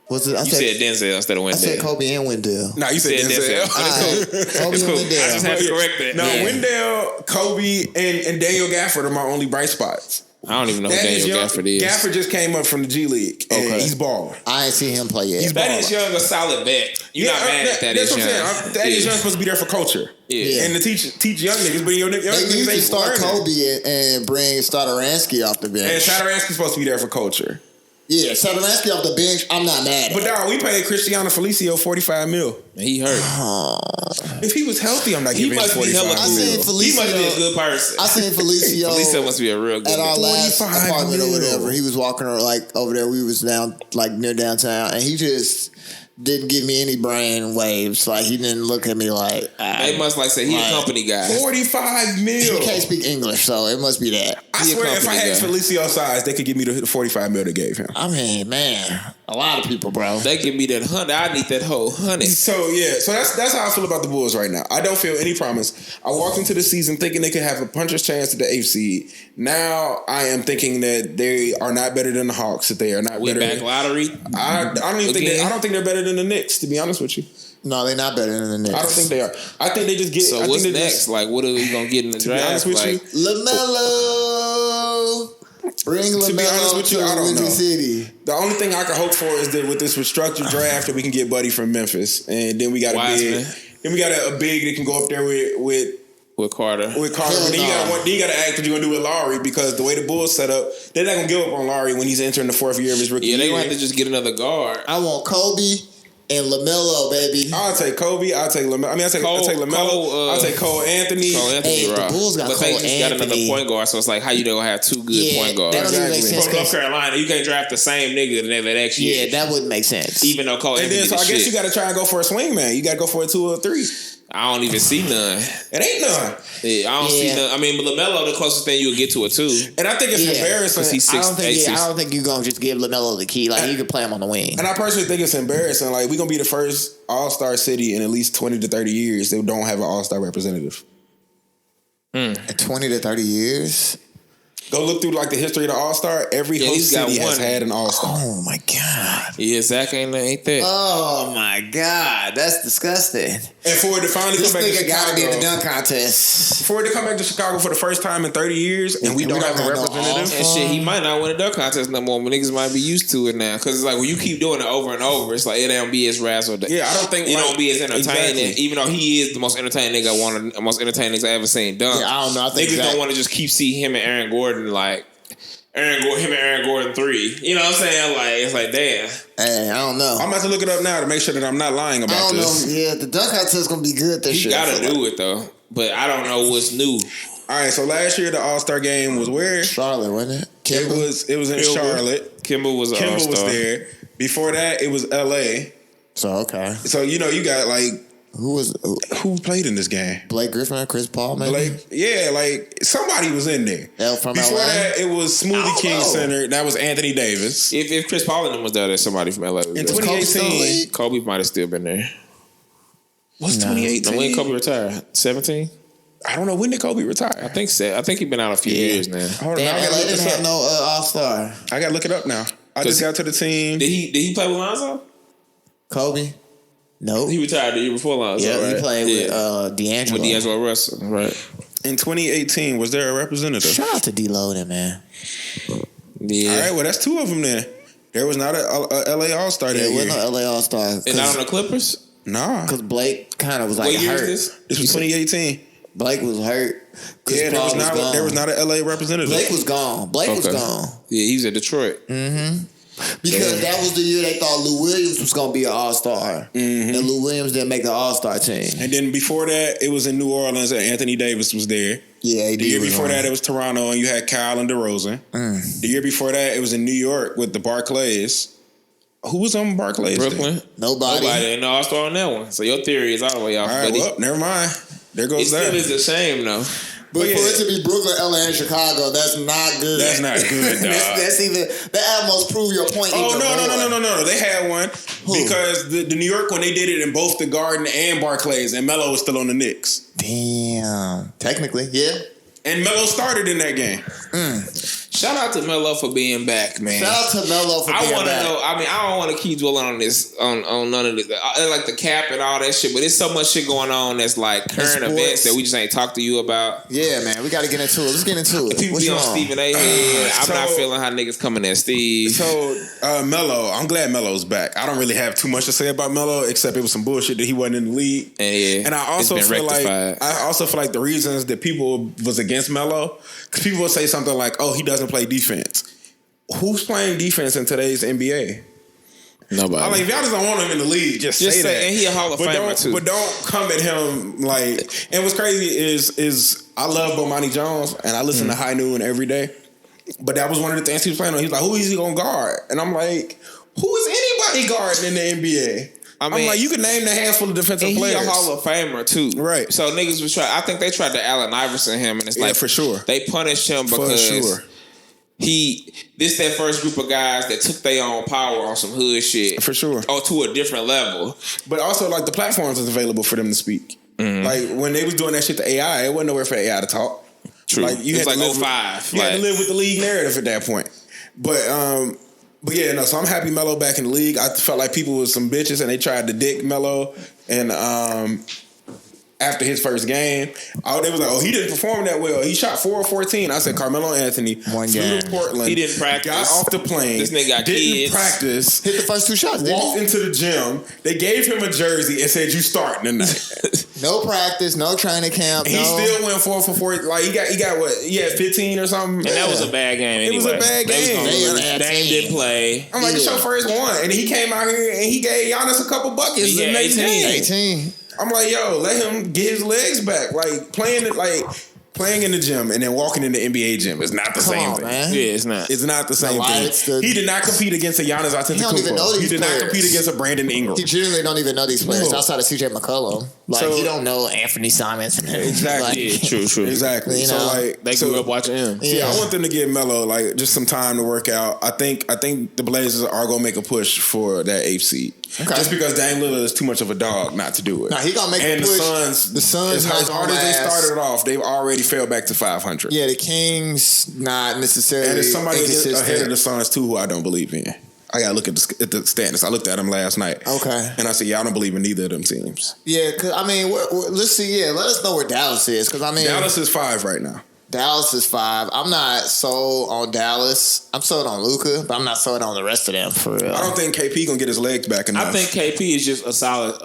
What's it? You said Denzel instead of Wendell. I said Kobe and Wendell. Nah, you said Denzel. Kobe It's and cool. Wendell. I just had to correct that. No, Wendell, Kobe, and Daniel Gafford are my only bright spots. I don't even know who Daniel Gafford is. Gafford just came up from the G League, and he's balling. I ain't seen him play yet. He's balling. Thaddeus Young, a solid bet. You're not mad at Thaddeus Young. That's what I'm saying. Thaddeus Young's supposed to be there for culture. Yeah. And to teach young niggas, but young They niggas usually ain't start learning. Kobe and bring Stoudaransky off the bench. And Stoudaransky's supposed to be there for culture. Yeah, Stoudaransky off the bench, I'm not mad at. But dog, we paid Cristiano Felicio $45 million. He hurt. If he was healthy, I'm not He giving him must be hella $45 I seen million. Felicio. He must be a good person. I seen Felicio. Felicio must be a real good at our last 45 apartment or mil. whatever. He was walking like over there. We was down like near downtown, and he just didn't give me any brain waves. Like he didn't look at me like They must say he a company guy. $45 million. he can't speak English, so it must be that. I He a swear, if I company had guy. Felicio's size, they could give me the $45 million they gave him. I mean, man, a lot of people, bro. They give me that 100. I need that whole 100. So that's how I feel about the Bulls right now. I don't feel any promise. I walked into the season thinking they could have a puncher's chance at the 8th seed. Now I am thinking that they are not better than the Hawks. That they are not We better. back lottery. I don't even think I don't think they're better than the Knicks. To be honest with you, No, they're not better than the Knicks. I don't think they are. I think they just get. So I what's think they next? Just, Like, what are we gonna get in the to be honest draft? with Like, you, LaMelo. Bring To be honest LaMelo with you, to I don't Windy know. City. the only thing I can hope for is that with this restructured draft, that we can get Buddy from Memphis, and then we got a Wiseman. big. Then we got a big that can go up there with Carter. With Carter, Hell but then no. you got to act what you're gonna do with Lowry, because the way the Bulls set up, they're not gonna give up on Lowry when he's entering the 4th year of his rookie Yeah, they year. gonna have to just get another guard. I want Kobe and LaMelo, baby. I'll take Kobe. I'll take LaMelo. I'll take LaMelo. I'll take Cole Anthony. Cole Anthony, Hey, the raw. Bulls got but they Cole just got another Anthony. point guard, so it's like, how you gonna have two good point guards? that don't even make Exactly. sense. From North Carolina, you can't draft the same nigga the next year. Yeah, that wouldn't make sense. Even though Cole And Anthony then, so I the guess shit. you got to try and go for a swing man. You got to go for a 2 or a 3. I don't even see none. It ain't none. Yeah, I don't see Yeah. none. I mean, LaMelo, the closest thing you'll get to a 2. And I think it's Yeah. embarrassing. 'Cause he's I don't think. 6'8", I don't think you're gonna just give LaMelo the key. Like you can play him on the wing. And I personally think it's embarrassing. Like, we're gonna be the first All-Star city in at least 20 to 30 years that don't have an All-Star representative. In 20 to 30 years. Go look through like the history of the All-Star. Every Yeah, host he's got city has one. had an All-Star. Oh my god. Yeah, Zach ain't that. Oh my god. That's disgusting. And for it to finally This come back to nigga gotta be in the Chicago, dunk contest. for it to come back to Chicago for the first time in 30 years, and we don't have a no representative. And shit, he might not win a dunk contest no more, but niggas might be used to it now. Because it's like, when you keep doing it over and over, it's like, it don't be as razzle. Yeah, I don't think it like- don't be as entertaining. Exactly. Even though he is the most entertaining nigga most entertaining niggas I ever seen dunk. Yeah, I don't know. I think niggas Zach- don't want to just keep see him and Aaron Gordon like him and Aaron Gordon 3. You know what I'm saying? Like, it's like, damn. Hey, I don't know. I'm about to look it up now to make sure that I'm not lying I about don't this. know. Yeah, the dunk contest is gonna be good this He year. gotta do it though. But I don't know what's new. All right, so last year the All-Star game was where? Charlotte, wasn't it? It was in Kimba. Charlotte. Kimball was an Kimba was all-star. there. Before that, it was LA. So okay. So you got like who played in this game? Blake Griffin or Chris Paul, maybe? Like, yeah, like somebody was in there. From Before LA? that, it was Smoothie King know. Center. That was Anthony Davis. If Chris Paul and them was there, there's somebody from LA. Was In there. Kobe still in the 2018, league? Kobe might have still been there. what's No. 2018? When Kobe retired? 17? I don't know, when did Kobe retire? I think so. I think he's been out a few years now. Hold on, Damn, I gotta LA look didn't this have up. no All-Star. I gotta look it up now. I just got to the team. Did he play with Lonzo? Kobe? No. He retired the year before Lonzo, Yeah, right? he played with D'Angelo. With D'Angelo Russell, right? In 2018, was there a representative? Shout out to D-Loaded, man. Yeah. All right, well, that's 2 of them then. There was not a LA All-Star that There year. wasn't no LA All-Star. And not on the Clippers? Nah. Because Blake kind of was like What year hurt. is this? This was 2018. Blake was hurt. Yeah, there was not a LA representative. Blake was gone. Blake was Okay. gone. Yeah, he was at Detroit. Because that was the year they thought Lou Williams was going to be an All-Star. And Lou Williams didn't make the All-Star team. And then before that, it was in New Orleans and Anthony Davis was there. Yeah, The year before that, it was Toronto and you had Kyle and DeRozan. The year before that, it was in New York with the Barclays. Who was on Barclays? Brooklyn? Then? Nobody. Ain't no all-star on that one. So your theory is all the way off. All right, well, never mind. There goes that. It still is a shame, though. But for it to be Brooklyn, LA, and Chicago, that's not good. That's not good, dog. that almost prove your point. Oh, no. They had one. Who? Because the New York one, they did it in both the Garden and Barclays, and Melo was still on the Knicks. Damn. Technically, yeah. And Melo started in that game. Shout out to Melo for being back, man. Shout out to Melo for being back. I want to know. I mean, I don't want to keep dwelling on this, on none of this, like the cap and all that shit. But there's so much shit going on that's like current events that we just ain't talked to you about. Yeah, man, we got to get into it. Let's get into it. People be on Stephen A. head. I'm not feeling how niggas coming at Steve. So Melo, I'm glad Melo's back. I don't really have too much to say about Melo, except it was some bullshit that he wasn't in the league. And I also feel like the reasons that people was against Melo, because people will say something like, "Oh, he doesn't play defense." Who's playing defense in today's NBA? Nobody. I mean, if y'all just don't want him in the league, just say that. And he a Hall of Famer too. But don't come at him like. And what's crazy is I love Bomani Jones and I listen to High Noon every day. But that was one of the things he was playing on. He's like, who is he gonna guard? And I'm like, who is anybody guarding in the NBA? I'm like, you can name the handful of defensive players. He's a Hall of Famer too, right? So niggas was I think they tried to Allen Iverson him, and it's like for sure they punished him because this that first group of guys that took their own power on some hood shit for sure, or to a different level. But also like the platforms is available for them to speak. Like when they was doing that shit to AI, it wasn't nowhere for AI to talk. True, like you had like to 05. You had to live with the league narrative at that point. But yeah, no. So I'm happy Melo back in the league. I felt like people was some bitches and they tried to dick Melo and after his first game, they was like, "Oh, he didn't perform that well. He shot 4 of 14." I said, "Carmelo Anthony flew to Portland. He didn't practice. Got off the plane. This nigga got didn't kids. practice. Hit the first 2 shots. Walked into the gym. They gave him a jersey and said, "You starting tonight." No practice, no training camp. He still went 4 for 4. Like he got what? He had 15 or something. And that was a bad game. Anyway. It was a bad game. Dame didn't play. I'm like, it's your first one, and he came out here and he gave Giannis a couple buckets. He had 18. I'm like, yo, let him get his legs back. Like playing in the gym and then walking in the NBA gym is not the same thing. Man. Yeah, it's not. It's not the same thing. He did not compete against a Giannis Antetokounmpo. He don't even know these He did players. not compete against a Brandon Ingram. He generally don't even know these players outside of CJ McCollum. Like So- he don't know Anthony Simons. Exactly. Yeah, true. Exactly. You So know, like They grew up watching him. Yeah, I want them to get Melo like just some time to work out. I think the Blazers are gonna make a push for that 8th seed. Okay. Just because Dame Lillard is too much of a dog not to do it. Nah, he gonna make and a push. The Suns, as hard as they started off, they've already fell back to 500. Yeah, the Kings not necessarily. And there's somebody inconsistent. ahead of the Suns too who I don't believe in. I gotta look at the standings. I looked at them last night. Okay. And I said, I don't believe in neither of them teams. Yeah, because I mean, let's see. Yeah, let us know where Dallas is. Because I mean, Dallas is 5 right now. Dallas is 5. I'm not sold on Dallas. I'm sold on Luka, but I'm not sold on the rest of them for real. I don't think KP gonna get his legs back enough. I think KP is just a solid.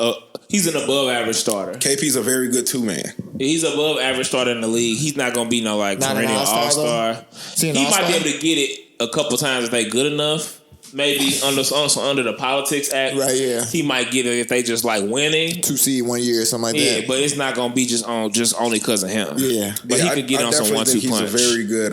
He's an above average starter. KP's a very good 2-man. He's above average starter in the league. He's not gonna be no like perennial all-star. He might be able to get it a couple times if they good enough. Maybe under the Politics Act, Right, yeah. He might get it if they just like winning 2 seed 1 year or something like Yeah, that. but it's not gonna be just only because of him. Yeah. But he could get on some 1-2 he's punch. a very good.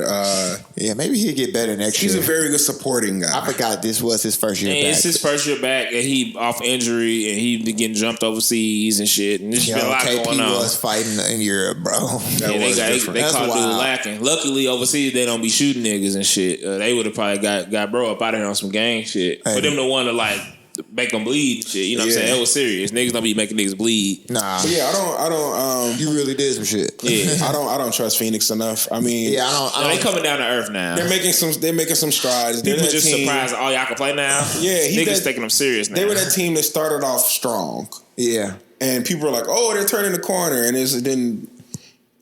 Yeah, maybe he'll get better next year. He's a very good supporting guy. I forgot this was his first year back. It's his first year back, and he off injury, and he been getting jumped overseas and shit. And there's been a lot KP going on. was fighting in Europe, bro. They caught dude lacking. Luckily, overseas they don't be shooting niggas and shit. They would have probably got bro up out of here on some gang shit. Hey. For them to want to like make them bleed and shit. You know what I'm saying? That was serious. Niggas don't be making niggas bleed. Nah. But yeah, I don't. You really did some shit. Yeah. I don't trust Phoenix enough. I mean, Yeah, I don't. They coming down to earth now. they're making some strides. They're People that just team- surprised. Oh, y'all can play now. Yeah, niggas taking them serious now. They were that team that started off strong, Yeah. and people were like, "Oh, they're turning the corner," and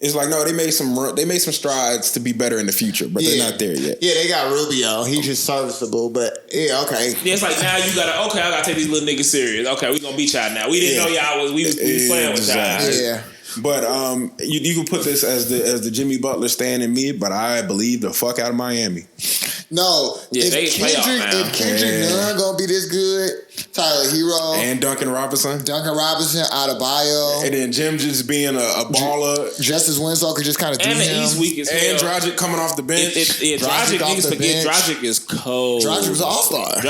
it's like, no, they made some strides to be better in the future, but they're not there yet. Yeah, they got Rubio. He's just serviceable, but yeah, okay. Yeah, it's like now you gotta. Okay, I gotta take these little niggas serious. Okay, we gonna beat y'all now. We didn't know y'all was. We was playing with y'all. Yeah. But you can put this as the Jimmy Butler stand in me, but I believe the fuck out of Miami. No. Yeah, they playoff now. If Kendrick Nunn gonna be this good, Tyler Hero and Duncan Robinson, Adebayo, and then Jim just being a baller. Justice Winslow could just kind of do and him. the East week is and Dragic coming off the bench. Dragic, niggas forget Dragic is cold. Dragic was an all-star.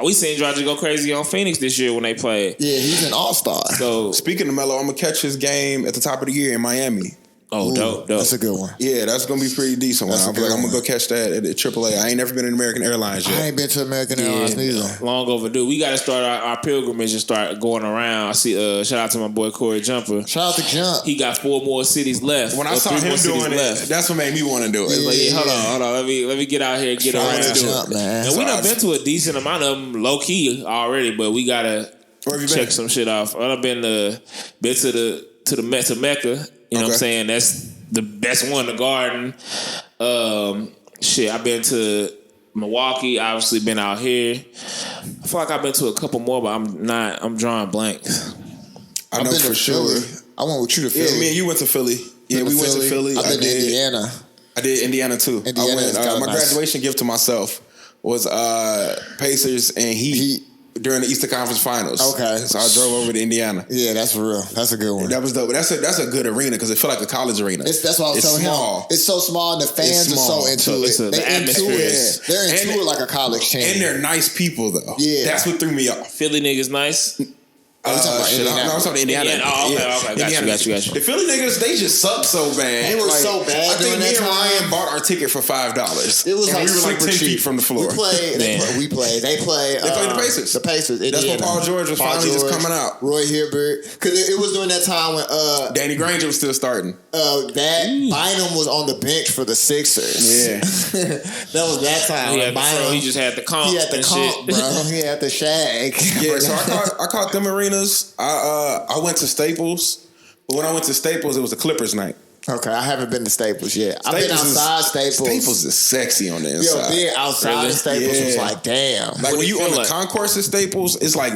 We seen Dragic go crazy on Phoenix this year when they played. Yeah, he's an all-star. So speaking of Melo, I'm gonna catch his game at the top of the year in Miami. Oh, dope. That's a good one. Yeah, that's gonna be pretty decent. I'm gonna go catch that at AAA. I ain't never been in American Airlines yet. I ain't been to American Airlines neither. Long overdue. We got to start our pilgrimage and start going around. I see. Shout out to my boy Corey Jumper. Shout out to Jump. He got 4 more cities left. When I saw him doing it, that's what made me want to do it. Yeah. Hold on. Let me get out here and get around. Jump, man. And we done been to a decent amount of them low key already, but we gotta check some shit off. I've been to Mecca. You know what I'm saying? That's the best one, the Garden. I've been to Milwaukee. Obviously, been out here. I feel like I've been to a couple more, but I'm drawing blanks. I know for sure. I went with you to Philly. Yeah, me and you went to Philly. Yeah, we went to Philly. I've been to Indiana. I did Indiana too. My graduation gift to myself was Pacers and Heat. During the Eastern Conference Finals. Okay. So I drove over to Indiana. Yeah, that's real. That's a good one. That was dope. But that's a good arena because it felt like a college arena. That's what I was telling him. It's so small and the fans are so into it. They're into it like a college team. And they're nice people though. Yeah. That's what threw me off. Philly niggas nice. I'm talking Indiana. Oh, okay. Got you. The Philly niggas, they just suck so bad. They were so bad. I think me and Ryan bought our ticket for $5. It was and like we were like 10 feet from the floor. They played the Pacers. The Pacers. That's when Paul George was finally just coming out. Roy Hibbert. Because it was during that time when Danny Granger was still starting. Bynum was on the bench for the Sixers. Yeah. That was that time. He just had the comp. He had the comp, bro. He had the shag. Yeah, so I caught them arenas. I went to Staples, but when I went to Staples, it was a Clippers night. Okay, I haven't been to Staples yet. I've been outside Staples. Staples is sexy on the inside. Being outside of Staples was like, damn. Like when you on the concourse at Staples, it's like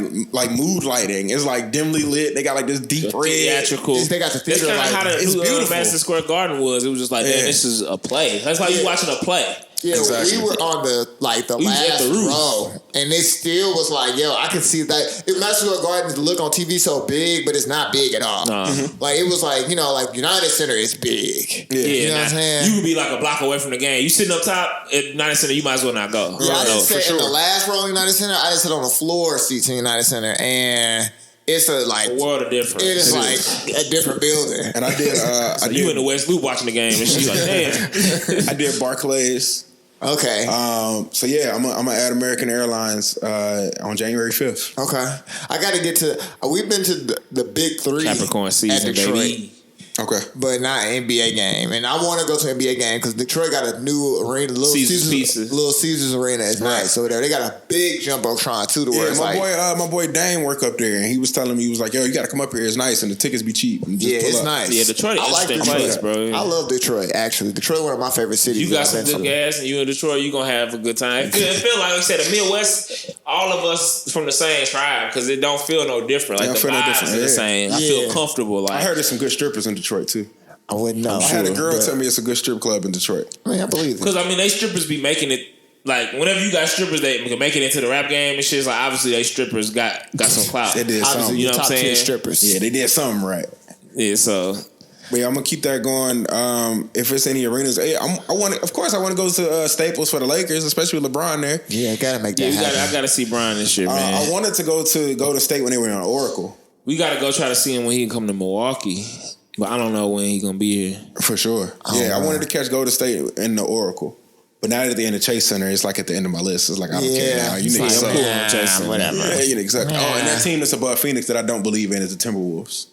mood lighting. It's like dimly lit. They got like this deep red. Theatrical. They got the theater lighting. It's beautiful. Madison Square Garden was. It was just like, man, this is a play. That's like you watching a play. Yeah, we were on the last row, and it still was like, yo, I can see that. Madison Square Garden look on TV so big, but it's not big at all. Like it was like United Center is big. Yeah, you know what I'm saying? You would be like a block away from the game. You sitting up top at United Center, you might as well not go. Yeah, I didn't sit in the last row in United Center. I didn't sit on the floor seats in United Center, and it's a world of difference. It is like a different building. And I did. You in the West Loop watching the game, and she's like, damn. I did Barclays. Okay. So yeah, I'm gonna add American Airlines on January 5th. Okay. I got to get to. We've been to the big three. Capricorn season, baby. Okay. But not an NBA game. And I want to go to an NBA game because Detroit got a new arena. Little Caesars Arena is nice. So they got a big Jumbotron too. My boy Dane work up there, and he was telling me, he was like, yo, you got to come up here. It's nice, and the tickets be cheap. It's nice. Yeah, Detroit is interesting place, bro. I love Detroit, actually. Detroit one of my favorite cities. You got some good gas, and you in Detroit, you going to have a good time. It feel like I said, the Midwest, all of us from the same tribe, because it don't feel no different. Like the vibes are the same. I feel comfortable. Like, I heard there's some good strippers in Detroit too. I wouldn't know. I had a girl tell me it's a good strip club in Detroit. I mean, I believe it. Because, they strippers be making it, like, whenever you got strippers that can make it into the rap game and shit, it's like, obviously, they strippers got some clout. They did something. You know what I'm saying? Strippers. Yeah, they did something right. Yeah, so. But yeah, I'm going to keep that going. If it's any arenas, I want to go to Staples for the Lakers, especially with LeBron there. Yeah, I got to make that happen. I got to see Brian this shit, man. I wanted to go to State when they were on Oracle. We got to go try to see him when he can come to Milwaukee. But I don't know when he's going to be here. For sure. I wanted to catch Golden State in the Oracle. But now at the end of Chase Center, it's like at the end of my list. It's like, I don't care now. You need something. Whatever. Yeah, exactly. Oh, and that team that's above Phoenix that I don't believe in is the Timberwolves.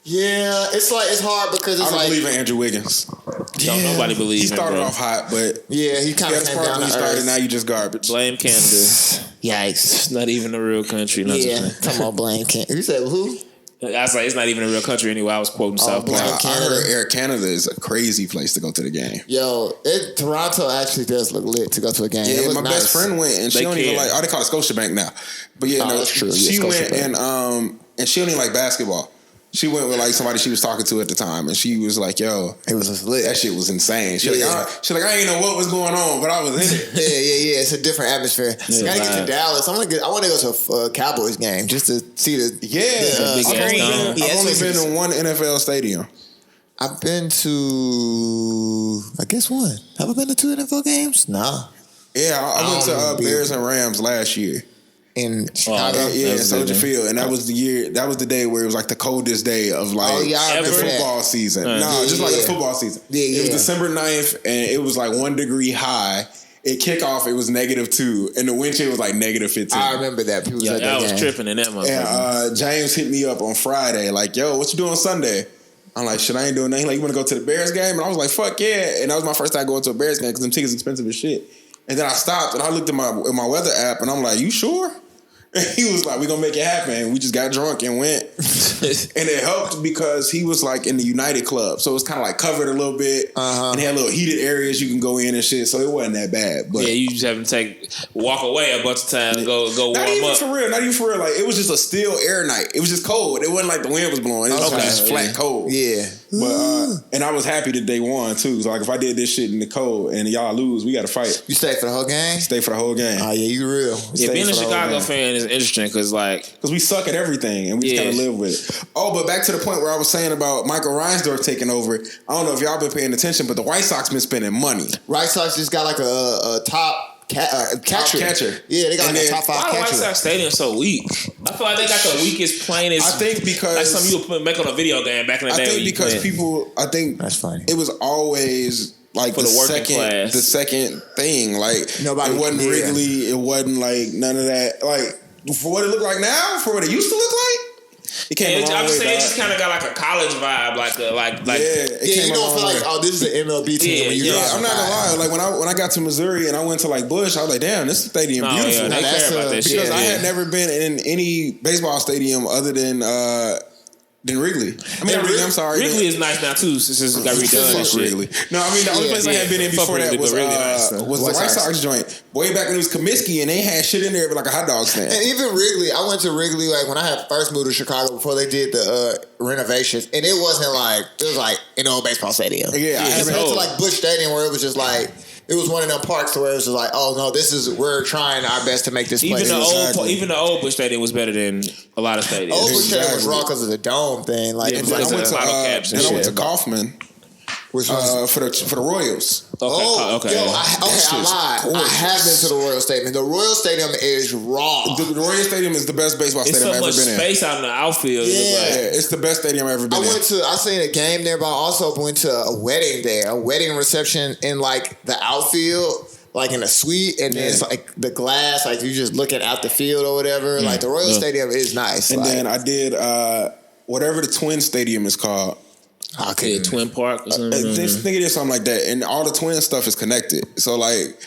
Yeah, it's hard because it's I don't believe in Andrew Wiggins. Don't nobody believe in him. He started off hot, but he kind of came down to earth. Now you just garbage. Blame Canada. Yikes. It's not even a real country. Come on, blame Canada. You said who? I was like, it's not even a real country anyway. I was quoting South Carolina. I heard Air Canada is a crazy place to go to the game. Yo, Toronto actually does look lit to go to a game. Yeah, my best friend went, and she don't even like. They call it Scotiabank now. But yeah, that's true. She went and she don't even like basketball. She went with like somebody she was talking to at the time, and she was like, "Yo, it was just lit. That shit was insane." She like, I ain't know what was going on, but I was in it. Yeah. It's a different atmosphere. I gotta get to Dallas. I want to go to a Cowboys game just to see the I've only been in one NFL stadium. I've been to, I guess one. Have I been to 2 NFL games? Nah. Yeah, I went to Bears and Rams last year. In Chicago? In Soldier Field. And that was the day where it was like the coldest day of like the football season. The football season. It was December 9th and it was like 1 degree high. At kickoff, it was -2, and the wind chill was like -15. I remember that. People said that was tripping in that motherfucker. And James hit me up on Friday, like, "Yo, what you doing Sunday?" I'm like, "Shit, I ain't doing nothing." Like, "You want to go to the Bears game?" And I was like, "Fuck yeah!" And that was my first time going to a Bears game because them tickets expensive as shit. And then I stopped and I looked at my weather app and I'm like, "You sure?" And he was like, "We gonna make it happen." We just got drunk and went. And it helped because he was like in the United Club. So it was kind of like covered a little bit. And they had little heated areas you can go in and shit. So it wasn't that bad. But you just have to walk away a bunch of times and go warm up. Not even for real. Like, it was just a still air night. It was just cold. It wasn't like the wind was blowing. It was just flat cold. Yeah. But and I was happy that they won too. So like, if I did this shit in the cold and y'all lose, we got to fight. You stayed for the whole game? Stay for the whole game. Oh yeah, you real. Being a Chicago fan is interesting because we suck at everything and we just gotta live with it. Oh, but back to the point where I was saying about Michael Reinsdorf taking over. I don't know if y'all been paying attention, but the White Sox been spending money. White Sox just got like a top catcher. Yeah, they got like a top 5 catcher. Why White Sox Stadium so weak? I feel like they got the weakest, plainest. I think because like something you would make on a video game back in the day. I think because I think that's funny. It was always like for the working class. The second thing. Like, nobody. It wasn't Wrigley. It wasn't like none of that. Like, for what it looked like now, for what it used to look like. It came a long way, it just kind of got like a college vibe, you don't feel like, oh, this is an MLB team. I'm not gonna lie. Like when I got to Missouri and I went to like Busch, I was like, damn, this stadium beautiful. Because I had never been in any baseball stadium other than Wrigley. I mean, Wrigley, I'm sorry. Wrigley is nice now too, since it's got redone and shit. Wrigley. No, I mean, the only place I had been in before that was the White Sox joint. Way back when it was Comiskey and they had shit in there like a hot dog stand. And even Wrigley, I went to Wrigley like when I had first moved to Chicago before they did the renovations, and it was like an old baseball stadium. Yeah, I went to like Busch Stadium where it was just like. It was one of them parks where it was just like, oh no, we're trying our best to make this place. Even the old Busch Stadium was better than a lot of stadiums. Old Busch Stadium was raw because of the dome thing. Like, it was like I went to Kaufman. Which was for the Royals. Okay. I lied. I have been to the Royal Stadium. The Royal Stadium is raw. The Royal Stadium is the best baseball stadium I've ever been in. It's so much space out in the outfield. Yeah, it's the best stadium I've ever been in. I seen a game there, but I also went to a wedding there, a wedding reception in like the outfield. Like in a suite, and then it's like the glass, like you just looking out the field or whatever. Like the Royal Stadium is nice. And then I did whatever the Twin Stadium is called. Okay, Twin Park or something. I think it is something like that, and all the Twin stuff is connected. So like,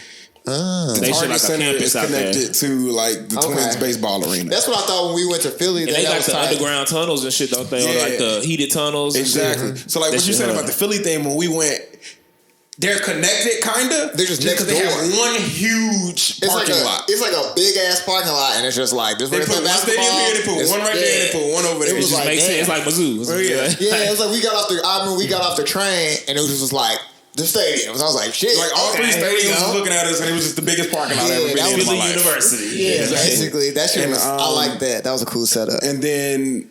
the Target Center is connected to like the Twins baseball arena. That's what I thought when we went to Philly. And they got the underground tunnels and shit, don't they? Or like the heated tunnels. Exactly. And so like what you said about the Philly thing when we went. They're connected, kinda. They're just next door. They have one huge parking lot. It's like a big ass parking lot, and it's just like this. They put one stadium here, they put one right there, they put one over there. It just makes sense. It's like Mizzou. Yeah, it was like we got off the train, and it was just like the stadiums. I was like, shit. Like all three stadiums was looking at us, and it was just the biggest parking lot I've ever been in my life. University. Yeah, basically that shit was. I like that. That was a cool setup. And then.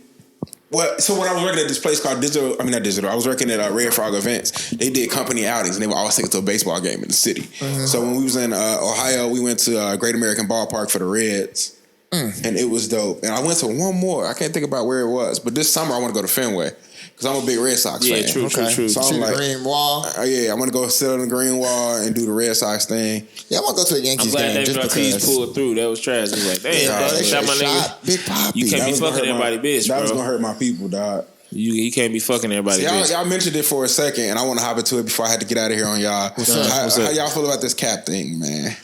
So when I was working at this place called I was working at Red Frog Events. They did company outings, and they would always take us to a baseball game in the city. So when we was in Ohio, we went to Great American Ballpark for the Reds, and it was dope. And I went to one more. I can't think about where it was, but this summer I want to go to Fenway. Because I'm a big Red Sox fan. True. So I'm like, green wall. I'm going to go sit on the green wall and do the Red Sox thing. Yeah, I'm going to go to a Yankees game. I'm glad David pulled through. That was trash. It was like, damn, shot my nigga. Big Poppy. You can't be fucking everybody bitch, bro. That was going to hurt my people, dog. You can't be fucking everybody bitch. Y'all mentioned it for a second, and I want to hop into it before I had to get out of here on y'all. How y'all feel about this cap thing, man?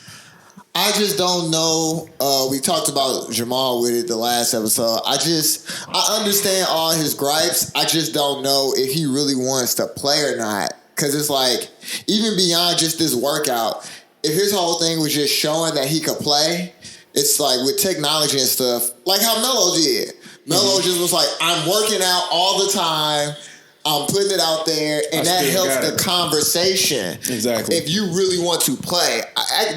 I just don't know. We talked about Jamal with it the last episode. I understand all his gripes. I just don't know if he really wants to play or not. Because it's like, even beyond just this workout, if his whole thing was just showing that he could play, it's like with technology and stuff, like how Melo did. Melo just was like, I'm working out all the time. I'm putting it out there, and that helps the conversation. Exactly. If you really want to play,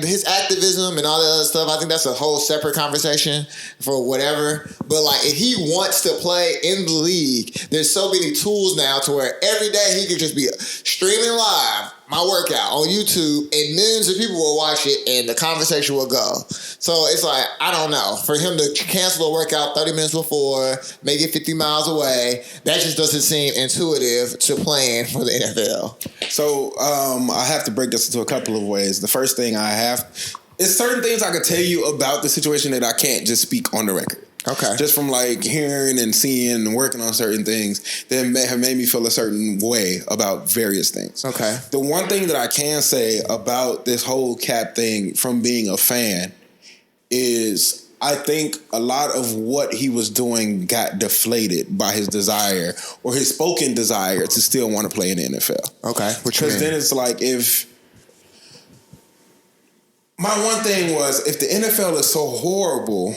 his activism and all that other stuff, I think that's a whole separate conversation for whatever. But like, if he wants to play in the league, there's so many tools now to where every day he could just be streaming live my workout on YouTube, and millions of people will watch it, and the conversation will go. So it's like, I don't know. For him to cancel a workout 30 minutes before, make it 50 miles away, that just doesn't seem intuitive to playing for the NFL. So I have to break this into a couple of ways. The first thing is certain things I could tell you about the situation that I can't just speak on the record. Okay. Just from like hearing and seeing and working on certain things that have made me feel a certain way about various things. Okay. The one thing that I can say about this whole Cap thing from being a fan is I think a lot of what he was doing got deflated by his desire or his spoken desire to still want to play in the NFL. Okay. Because then it's like my one thing was, if the NFL is so horrible,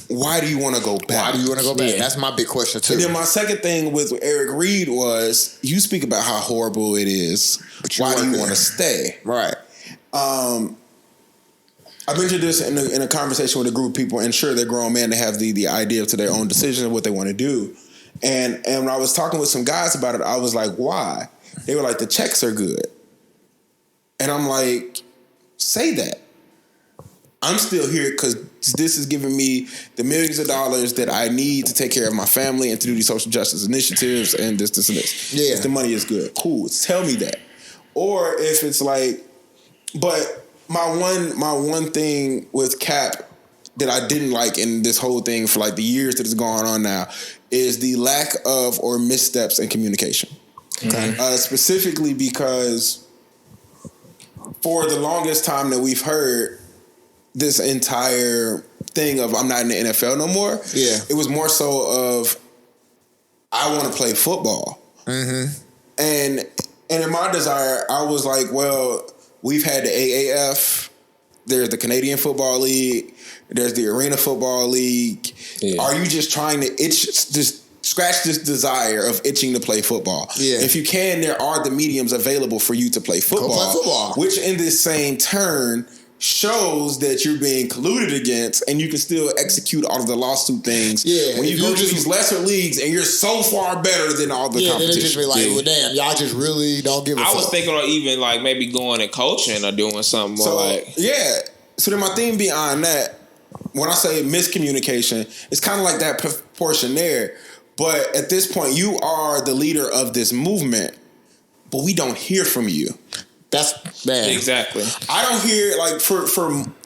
why do you want to go back? Why do you want to go back? Yeah. That's my big question, too. And then my second thing with Eric Reed was, you speak about how horrible it is. Why do you want to stay? Right. I mentioned this in a conversation with a group of people, and sure, they're grown men. They have the idea to their own decision of what they want to do. And when I was talking with some guys about it, I was like, why? They were like, the checks are good. And I'm like, say that. I'm still here because this is giving me the millions of dollars that I need to take care of my family and to do these social justice initiatives and this and this. Yeah. If the money is good, cool. Tell me that. Or if it's like, but my one thing with Cap that I didn't like in this whole thing for like the years that it's gone on now is the lack of or missteps in communication. Okay. Specifically because for the longest time that we've heard this entire thing of I'm not in the NFL no more. Yeah. It was more so of I want to play football. Mm-hmm. And in my desire, I was like, well, we've had the AAF, there's the Canadian Football League, there's the Arena Football League. Yeah. Are you just trying to scratch this desire of itching to play football? Yeah. If you can, there are the mediums available for you to play football. Go play football. Which in this same turn shows that you're being colluded against, and you can still execute all of the lawsuit things. Yeah, when you go to these lesser leagues and you're so far better than all the competition. Then it just be like, well, damn, y'all just really don't give a fuck. I was thinking of even like maybe going and coaching or doing something more like. Yeah. So then my thing beyond that, when I say miscommunication, it's kind of like that portion there. But at this point, you are the leader of this movement, but we don't hear from you. That's bad. Exactly. I don't hear like for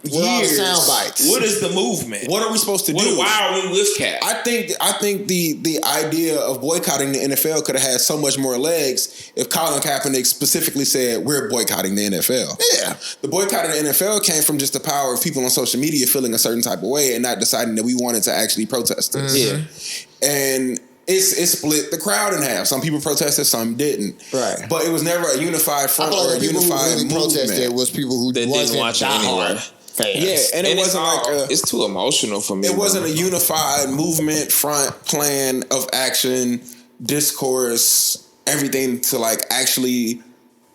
years. Sound bites. What is the movement? What are we supposed to do? Why are we with Cap? I think the idea of boycotting the NFL could have had so much more legs if Colin Kaepernick specifically said we're boycotting the NFL. Yeah. The boycott of the NFL came from just the power of people on social media feeling a certain type of way and not deciding that we wanted to actually protest this. Mm-hmm. Yeah. And it split the crowd in half. Some people protested, some didn't. Right. But it was never a unified front or a unified movement. Protested was people who didn't watch it anyway. Yeah, and it wasn't it's too emotional for me. It wasn't a unified movement, front, plan of action, discourse, everything to like actually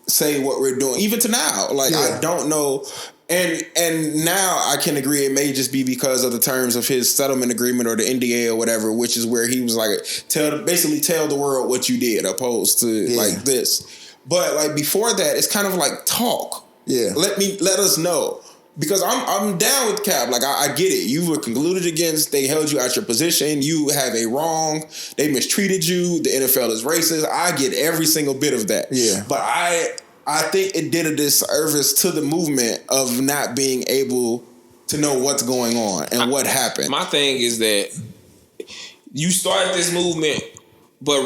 say what we're doing. Even to now, like I don't know. And now I can agree it may just be because of the terms of his settlement agreement or the NDA or whatever, which is where he was like, basically tell the world what you did, opposed to like this. But like before that, it's kind of like talk. Yeah. Let us know. Because I'm down with Cap. Like I get it. You were concluded against. They held you out your position. You have a wrong. They mistreated you. The NFL is racist. I get every single bit of that. Yeah. But I think it did a disservice to the movement of not being able to know what's going on and what happened. My thing is that you started this movement, but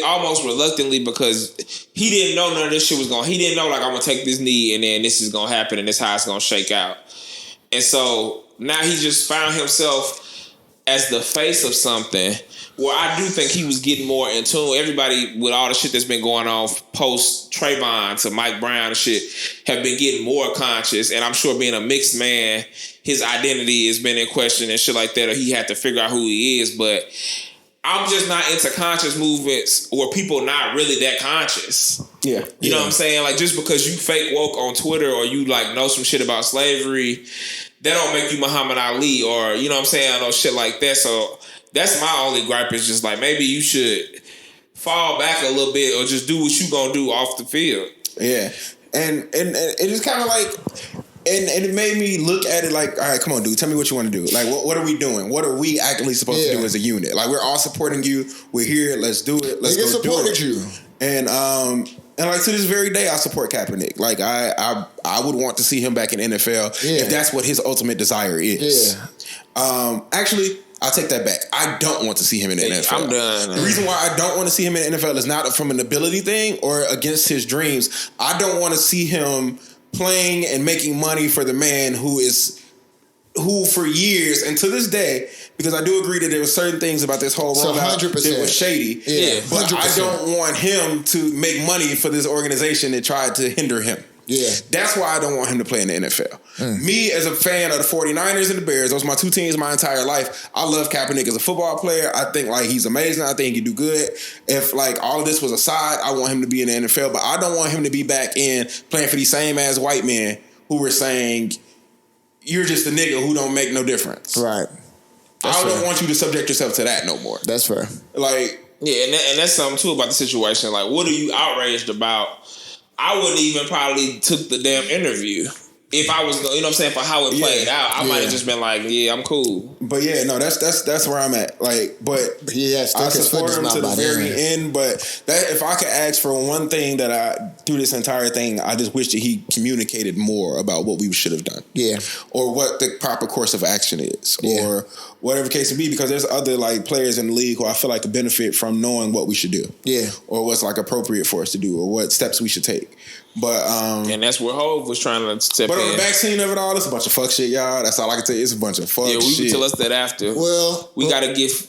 almost reluctantly, because he didn't know none of this shit was going. He didn't know like I'm gonna take this knee and then this is gonna happen and this is how it's gonna shake out. And so now he just found himself as the face of something, where I do think he was getting more in tune. Everybody, with all the shit that's been going on post Trayvon to Mike Brown and shit, have been getting more conscious. And I'm sure being a mixed man, his identity has been in question and shit like that, or he had to figure out who he is. But I'm just not into conscious movements or people not really that conscious. Yeah. You know what I'm saying? Like, just because you fake woke on Twitter or you like know some shit about slavery, that don't make you Muhammad Ali or, you know what I'm saying, or shit like that. So that's my only gripe, is just like, maybe you should fall back a little bit or just do what you gonna do off the field. Yeah. And it is kind of like, and it made me look at it like, all right, come on, dude, tell me what you want to do. Like, what are we doing? What are we actually supposed to do as a unit? Like, we're all supporting you. We're here. Let's do it. Let's go do it. You. And like, to this very day, I support Kaepernick. Like, I would want to see him back in NFL if that's what his ultimate desire is. Yeah. Actually, I'll take that back. I don't want to see him in the NFL. I'm done. The reason why I don't want to see him in the NFL is not from an ability thing or against his dreams. I don't want to see him playing and making money for the man who for years and to this day, because I do agree that there were certain things about this whole rollout that was shady. Yeah, but 100%. I don't want him to make money for this organization that tried to hinder him. Yeah. That's why I don't want him to play in the NFL. Me, as a fan of the 49ers and the Bears, those are my two teams my entire life. I love Kaepernick as a football player. I think like he's amazing. I think he can do good. If like all of this was aside, I want him to be in the NFL, but I don't want him to be back in playing for these same ass white men who were saying, you're just a nigga who don't make no difference. Right. I don't want you to subject yourself to that no more. That's fair. Like, yeah, and that's something too about the situation. Like, what are you outraged about? I wouldn't even probably took the damn interview if I was, you know what I'm saying, for how it played out. I might have just been like, yeah, I'm cool. But yeah, no, that's where I'm at. Like, but I support him to the very end. But that, if I could ask for one thing that I through this entire thing, I just wish that he communicated more about what we should have done. Yeah, or what the proper course of action is, or whatever the case may be. Because there's other like players in the league who I feel like could benefit from knowing what we should do. Yeah, or what's like appropriate for us to do, or what steps we should take. But and that's where Hov was trying to step in. But on the vaccine of it all, it's a bunch of fuck shit, y'all. That's all I can tell you. It's a bunch of fuck shit. Yeah, we tell us that after. Well, we gotta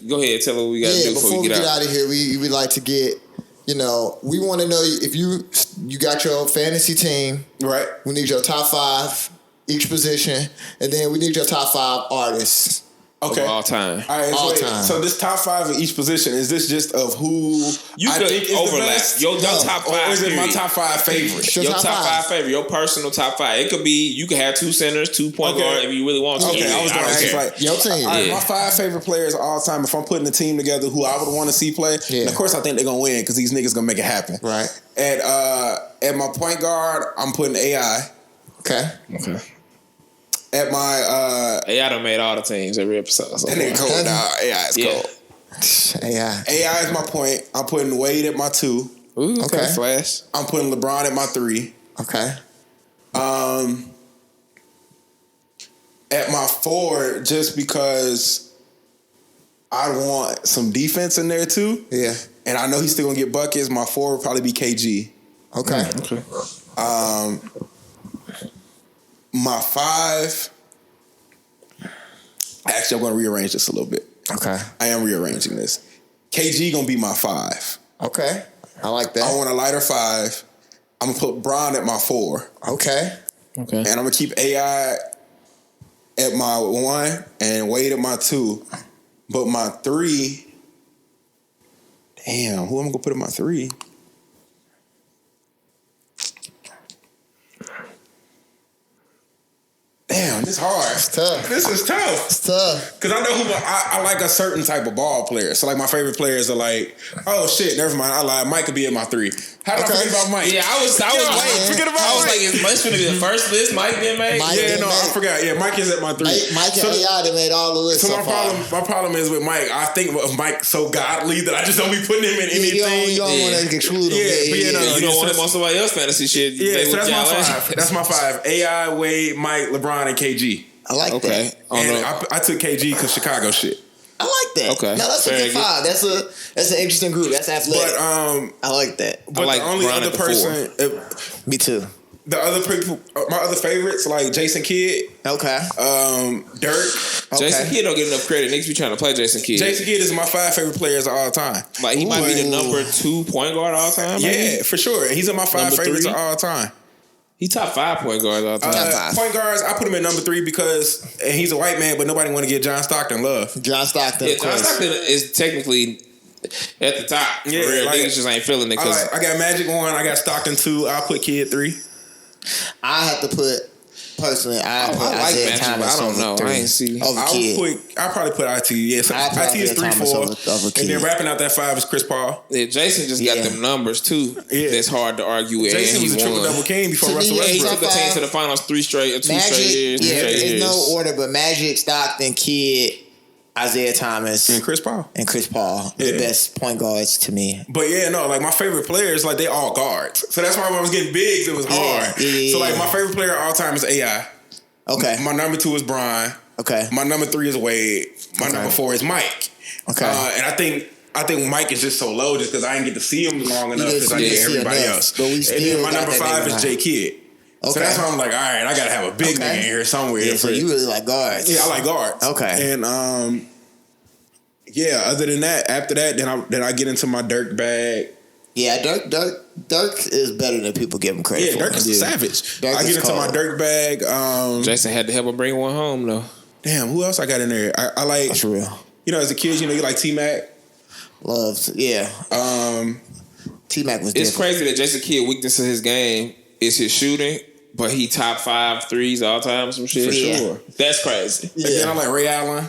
go ahead, tell her what we gotta do before we get out of here. We like to get, we want to know if you got your fantasy team, right? We need your top 5 each position, and then we need your top 5 artists. Okay. Of all time. All right, all time. So this top 5 in each position, is this just of who you I could think is overlap? The best? Your top 5, or is it my top 5 favorites? Your top 5 favorite, your personal top 5. It could be, you could have 2 centers, 2 point guard if you really want to. Okay, I was going to ask like your team. All right, my 5 favorite players of all time. If I'm putting a team together, who I would want to see play, and of course I think they're gonna win because these niggas gonna make it happen. Right. At my point guard, I'm putting AI. Okay. At my AI done made all the teams every episode. So that nigga cold. AI is cold. AI is my point. I'm putting Wade at my 2. Ooh, okay. Flash. I'm putting LeBron at my 3. Okay. At my 4, just because I want some defense in there too. Yeah. And I know he's still gonna get buckets. My 4 will probably be KG. Okay. My 5. Actually, I'm going to rearrange this a little bit. Okay. I am rearranging this. KG going to be my 5. Okay. I like that. I want a lighter 5. I'm going to put Bron at my 4. Okay. And I'm going to keep AI at my 1 and Wade at my 2. But my 3, damn, who am I going to put at my 3? Damn, this is hard. It's tough. This is tough. It's tough. Because I know who I like a certain type of ball player. So like my favorite players are like, oh shit, never mind. I lied. Mike could be at my 3. How did I forget about Mike? Yeah, I was waiting. Forget about Mike. I was like, is Mike going to be the first list? Mike didn't make? I forgot. Yeah, Mike is at my 3. Mike and AI, they made all the lists. So my problem is with Mike. I think of Mike so godly that I just don't be putting him in anything. You don't want to exclude him. You don't want him on somebody else's fantasy shit. Yeah, so that's my 5. That's my 5. AI, Wade, Mike, LeBron, and KG. I like that. And I took KG because Chicago shit. I like that. Okay. No, that's a good 5. That's an interesting group. That's athletic. But I like that. But the only other person, me too. The other people, my other favorites, like Jason Kidd. Okay. Dirk. Okay. Jason Kidd don't get enough credit. Niggas be trying to play Jason Kidd. Jason Kidd is my 5 favorite players of all time. Like, he might be the number 2 point guard of all time, maybe? Yeah, for sure. He's in my 5 favorites of all time. He top 5 point guards all time. Point guards, I put him at number 3 because he's a white man, but nobody want to give John Stockton love. John Stockton. Yeah, John Stockton is technically at the top. Yeah, for real. Like, niggas just ain't feeling it. I got Magic 1, I got Stockton 2, I'll put Kidd 3. I have to put, personally, I put like Isaiah Magic, Thomas. I don't know. 3. I ain't see. I'll probably put IT. Yeah, so IT is 3-4. And then wrapping out that 5 is Chris Paul. Yeah, Jason just got them numbers too. Yeah. That's hard to argue with. Jason was a triple-double king before Russell Westbrook. He took the team to the finals 2 straight years. Yeah, it's no order, but Magic, Stockton, Kidd, Isaiah Thomas, and Chris Paul. The best point guards to me. But yeah, no, like my favorite players, like they all guards. So that's why when I was getting bigs, it was hard. So like my favorite player of all time is AI. Okay. My number 2 is Bron. Okay. My number 3 is Wade. My number 4 is Mike. Okay. And I think Mike is just so low just because I didn't get to see him long enough because I did everybody else. And then my number 5 is J Kidd. Okay. So that's why I'm like, all right, I gotta have a big nigga in here somewhere. Yeah, so you really like guards. Yeah, I like guards. Okay. And yeah, other than that, after that, then I get into my Dirk bag. Yeah, Dirk is better than people give him credit for. Yeah, Dirk is a savage. Dirk I get into my Dirk bag. Jason had to help him bring one home though. Damn, who else I got in there? I like. That's real. You know, as a kid, you like T-Mac. Loves, yeah. T-Mac was. It's crazy that Jason Kidd weakness in his game is his shooting, but he top 5 threes all time. Some shit. For sure. That's crazy. Yeah. And then I like Ray Allen.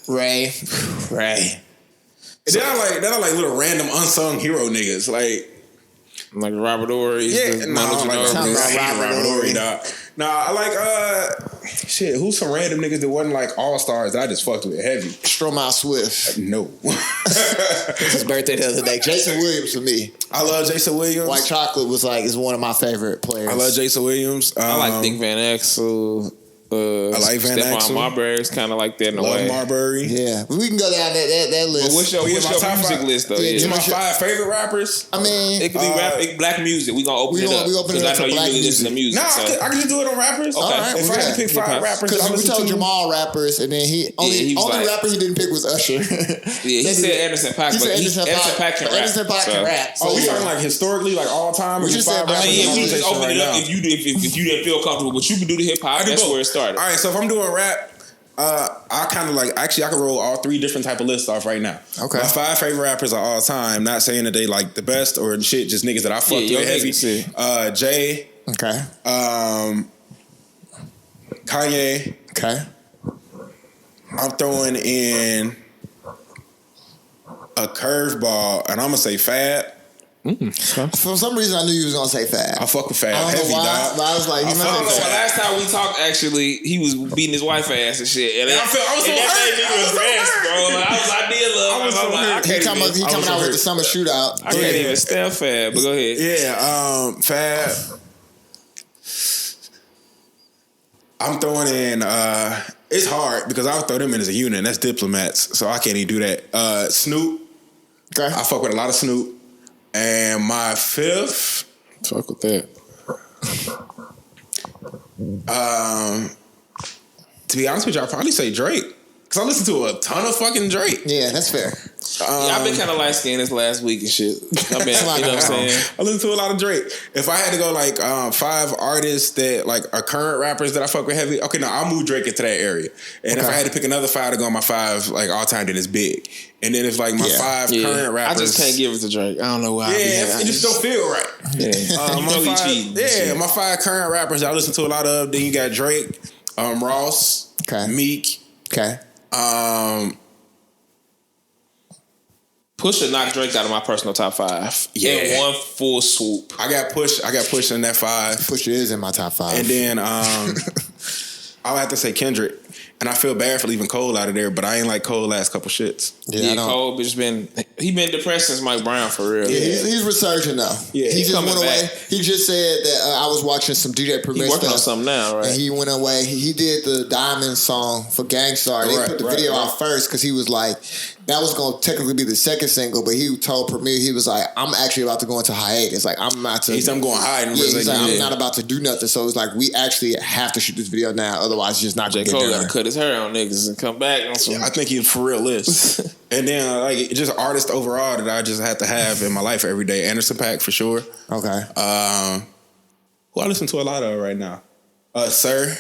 Ray. And then I like little random unsung hero niggas like Robert Horry. Yeah, Robert Horry, dog. Nah, I like who's some random niggas that wasn't like all stars that I just fucked with heavy. Stromile Swift. No. It's his birthday the other day. Jason Williams for me. I love Jason Williams. White Chocolate is one of my favorite players. I love Jason Williams. I like Dick Van Exel. I like Van Exel. Stephon Marbury's kind of like that in a way. Marbury. Yeah, we can go down that list. But what's your music list though? Yeah, my 5 favorite rappers. I mean, it could be black music. We gonna open it up because I know you really listen to music. No, I can just do it on rappers. Okay. All right, if I had to pick 5 rappers, because we told Jamal rappers, and then only rapper he didn't pick was Usher. Yeah, he said Anderson .Paak, but Anderson .Paak can rap. Oh, we talking like historically, like all time. We just said, I mean, if you just open it up, if you didn't feel comfortable, but you can do the hip hop. That's where it started. All right, so if I'm doing rap, I kind of like, actually I can roll all 3 different type of lists off right now. Okay. My 5 favorite rappers of all time, not saying that they like the best or shit, just niggas that I fucked with heavy. Jay. Okay. Kanye. Okay. I'm throwing in a curveball, and I'm gonna say Fab. For some reason, I knew you was gonna say Fab. I fuck with Fab. I don't know why, but I was like, last time we talked, actually, he was beating his wife ass and shit. And I was so hurt. He coming out with the summer shootout. I can't even stand Fab, but go ahead. Yeah, Fab. I'm throwing in. It's hard because I would throw them in as a unit. That's Diplomats, so I can't even do that. Snoop. Okay. I fuck with a lot of Snoop. And my 5th, fuck with that. To be honest with you, I'll probably say Drake. Because I listen to a ton of fucking Drake. Yeah, that's fair. I've been kind of light skinned this last week and shit. I mean, you know what I'm saying? I listen to a lot of Drake. If I had to go like 5 artists that like are current rappers that I fuck with heavy, okay, no, I'll move Drake into that area. And if I had to pick another 5 to go on my 5 like all time, then it's Big. And then it's like my 5 current rappers. I just can't give it to Drake. I don't know why. Yeah, it just don't feel right. Yeah, my 5 current rappers I listen to a lot of. Then you got Drake, Ross, Meek. Okay. Pusha knocked Drake out of my personal top 5. Yeah, in one full swoop. I got Push in that 5. Pusha is in my top 5. And then I'll have to say Kendrick. And I feel bad for leaving Cole out of there, but I ain't like Cole last couple shits. Yeah, Cole has been depressed since Mike Brown for real. Yeah, he's resurging now. Yeah, he just went away. He just said that I was watching some DJ Premier stuff. He's working on stuff, something now, right? And he went away. He did the Diamond song for Gangstar. They put the video out first because he was like, that was going to technically be the second single, but he told Premier, he was like, I'm actually about to go into hiatus. Like, I'm not to... I'm going hiding. Yeah, he's like, I'm not about to do nothing. So it's like, we actually have to shoot this video now. Otherwise, it's just not going to get done. J. Cole got to cut his hair on niggas and come back on some... Yeah, I think he for real is. And then, like, just artist overall that I just have to have in my life every day. Anderson .Paak, for sure. Okay. Who I listen to a lot of right now? Sir.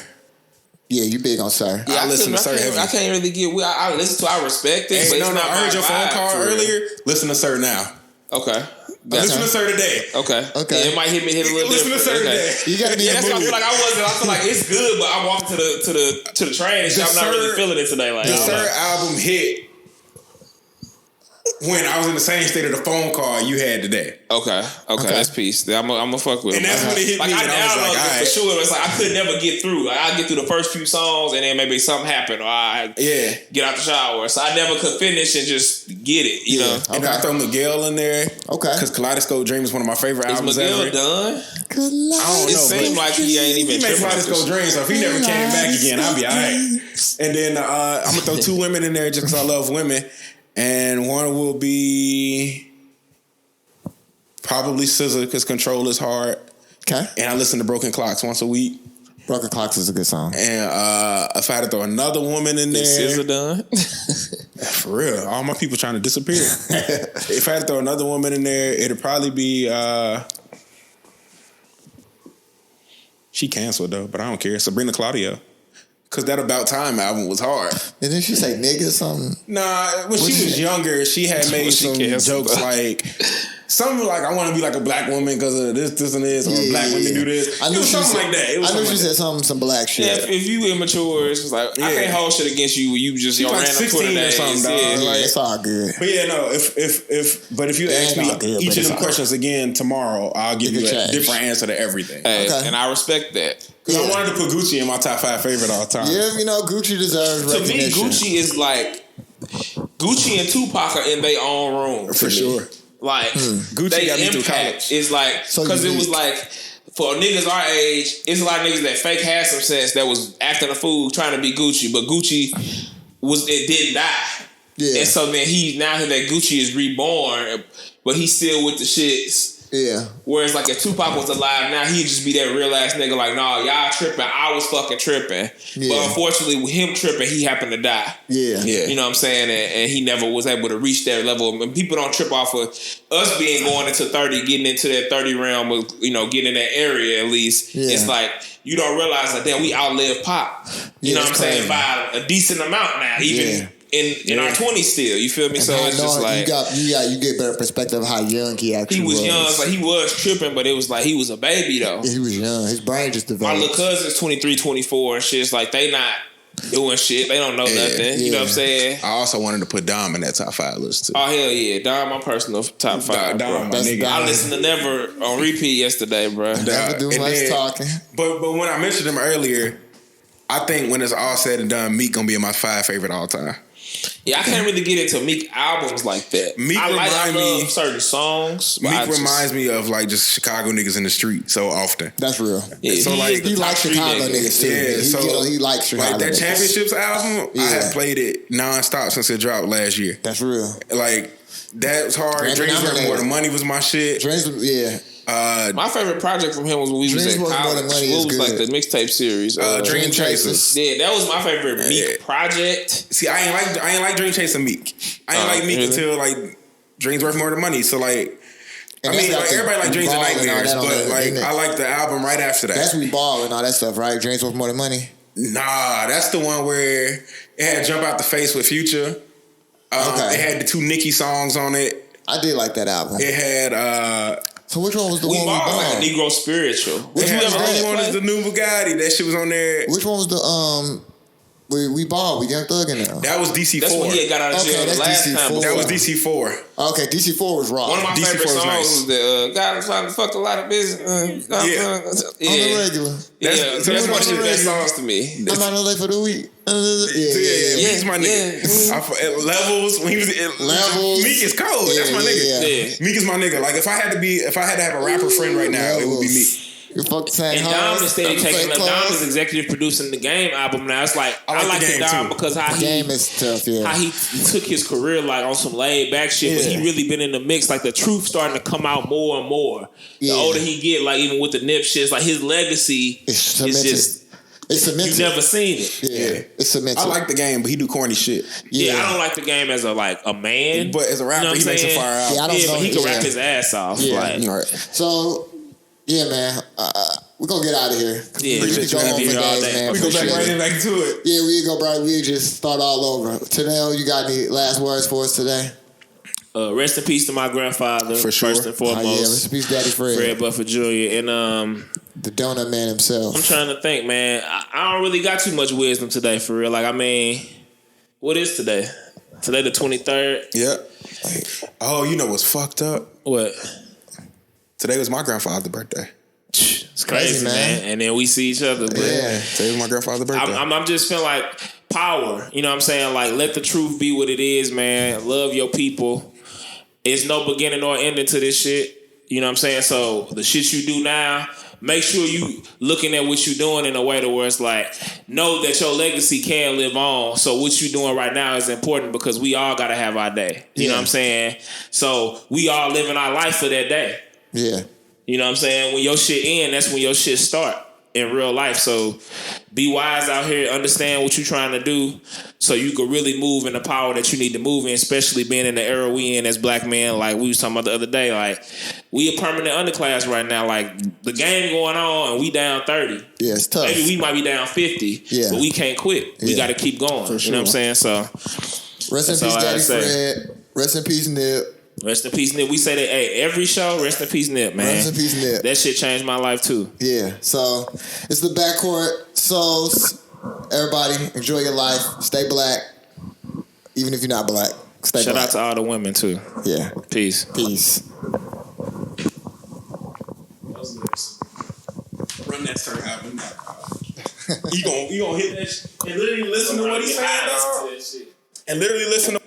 Yeah, you big on Sir. Yeah, I listen to Sir heavy. I can't really get... I listen to... I respect it, but it's not I heard your phone call earlier. Listen to Sir now. Okay. Listen to Sir today. Okay. Okay. It might hit a little Listen different. to Sir today. You got to be That's what I feel like. I feel like it's good, but I'm walking to the train and I'm not really feeling it today. Like, the Sir album hit when I was in the same state of the phone call you had today. Okay. That's peace. I'm gonna fuck with it. And that's when it hit me. I and I was like, all right. for sure. It's like I could never get through. Like I get through the first few songs and then maybe something happened or I get out the shower. So I never could finish and just get it. You know. And then I throw Miguel in there. Okay. Because Kaleidoscope Dream is one of my favorite albums Miguel ever. done? I don't know. It seemed like he ain't even He made tripping. Kaleidoscope Dream, so if he never came back again, I'll be all right. And then I'm going to throw two women in there just because I love women. And one will be probably SZA because Control is hard. Okay. And I listen to Broken Clocks once a week. Broken Clocks is a good song. And if I had to throw another woman in there. Is SZA done? For real. All my people trying to disappear. If I had to throw another woman in there, it'd probably be... she canceled though, but I don't care. Sabrina Claudio. Because that About Time album was hard. Didn't she say nigga or something? Nah, when she was younger, she had made some jokes like something like I want to be like a black woman because of this and this, or black women do this. I knew something like that. I knew she said some black shit. Yeah, if you immature, it's just like I can't hold shit against you. You just your like random 16 Twitter or something, dog. Like, it's all good. But yeah, no. If you ask me each of them questions again tomorrow, I'll give you a different answer to everything. And I respect that. Because I wanted to put Gucci in my top 5 favorite all time. Yeah, you know, Gucci deserves recognition. To me, Gucci is like Gucci and Tupac are in their own room. For sure. Like Gucci they got me through college. impact is like because it was like for niggas our age, it's a lot of niggas that fake had some sense that was acting a fool trying to be Gucci, but Gucci didn't die. Yeah. And so then now that Gucci is reborn, but he's still with the shits. Yeah. Whereas like if Tupac was alive now, he'd just be that real ass nigga like, nah, y'all tripping. I was fucking tripping. Yeah. But unfortunately with him tripping, he happened to die. Yeah. You know what I'm saying? And he never was able to reach that level. And people don't trip off of us being going into 30, getting into that 30 realm of, you know, getting in that area at least. Yeah. It's like you don't realize that damn, we outlived Pop. You know what I'm saying? By a decent amount now. Even in our 20s still, you feel me? And so it's just like you get better perspective of how young he actually was. He was young, like he was tripping, but it was like he was a baby though. Yeah, he was young. His brain just developed. My little cousin's 23, 24 and shit. It's like they not doing shit. They don't know nothing. You know what I'm saying? I also wanted to put Dom in that top 5 list too. Oh hell yeah, Dom, my personal top 5. Dom, bro. I listened to Never on repeat yesterday, bro. Never do much talking. But when I mentioned him earlier, I think when it's all said and done, Meek gonna be in my 5 favorite all time. Yeah, I can't really get into Meek albums like that. I love certain songs. Meek reminds me of like just Chicago niggas in the street so often. That's real. Yeah, so like he likes Chicago niggas too. Yeah, he likes Chicago. Like that niggas. Championships album, I have played it nonstop since it dropped last year. That's real. Like that was hard. Dreams Worth More Than Money was my shit. My favorite project from him was when we was at college. What was like the mixtape series? Dream Chasers. Yeah, that was my favorite Meek project. See, I ain't like Dream Chasing Meek. I ain't like Meek until like Dreams Worth More Than Money. So like, I mean, like, everybody like Dreams and Nightmares, but like I like the album right after that. That's We Ball and all that stuff, right? Dreams Worth More Than Money. Nah, that's the one where it had Jump Out the Face with Future. It had the 2 Nicki songs on it. I did like that album. It had. So which one was the one we bought? Like a Negro Spiritual. Which one was the new Bugatti? That shit was on there. Which one was the we bought? We Young Thug in there. That was DC4. That's when he had got out of jail the last time. That was DC4. Okay, DC4 was raw. One of my favorite songs was the God trying to fuck a lot of business. On the regular. So that's one of the best songs to me. I'm not late for the week. Meek's my nigga. Levels. When he was Levels. Meek is cold. That's my nigga. Meek is my nigga. Like if I had to have a rapper friend right now, it would be Meek. You fuck St. And Hans. Dom instead of taking St. Dom Claus. is executive producing the Game album now. It's like I like the Dom because how the game is tough. Yeah, how he took his career like on some laid back shit, but he really been in the mix. Like the truth starting to come out more and more. The older he get, like even with the Nip shit, like his legacy is just. It's cemented. You never seen it. Yeah. It's cemented. I like the Game, but he do corny shit. Yeah, I don't like the Game as a man. But as a rapper, he makes a fire album. Yeah, I don't know. But he can rap his ass off. Yeah. Like. Right. So, yeah, man. We're going to get out of here. Yeah, we can go home for days, man. We go back into it. Yeah, we go, bro. We just start all over. Tanel, you got any last words for us today? Rest in peace to my grandfather, for sure. First and foremost. Rest in peace, Daddy Fred. Fred Buffer Jr. And the donut man himself. I'm trying to think, man. I don't really got too much wisdom today, for real. Like, I mean, what is today? Today the 23rd? Yeah. Oh, you know what's fucked up? What? Today was my grandfather's birthday. It's crazy, man. And then we see each other. But today was my grandfather's birthday. I'm just feeling like power. You know what I'm saying? Like, let the truth be what it is, man. Love your people. It's no beginning or ending to this shit. You know what I'm saying? So the shit you do now, make sure you looking at what you're doing in a way to where it's like, know that your legacy can live on. So what you're doing right now is important because we all got to have our day. You know what I'm saying? So we all living our life for that day. Yeah. You know what I'm saying? When your shit end, that's when your shit start in real life. So be wise out here, understand what you're trying to do so you can really move in the power that you need to move in, especially being in the era we in as black men. Like we was talking about the other day, like we a permanent underclass right now. Like the game going on and we down 30. Yeah, it's tough. Maybe we might be down 50, but we can't quit. We got to keep going. For sure. You know what I'm saying? So rest in peace, Daddy Fred. Rest in peace, Nip. Rest in peace, Nip. We say that, every show, rest in peace, Nip, man. Rest in peace, Nip. That shit changed my life, too. Yeah. So, it's the Backcourt Souls. Everybody, enjoy your life. Stay black. Even if you're not black. Stay Shout black. out to all the women, too. Yeah. Peace. Run that turn album. You gonna hit that shit and literally listen to what he's saying, dog? And literally listen to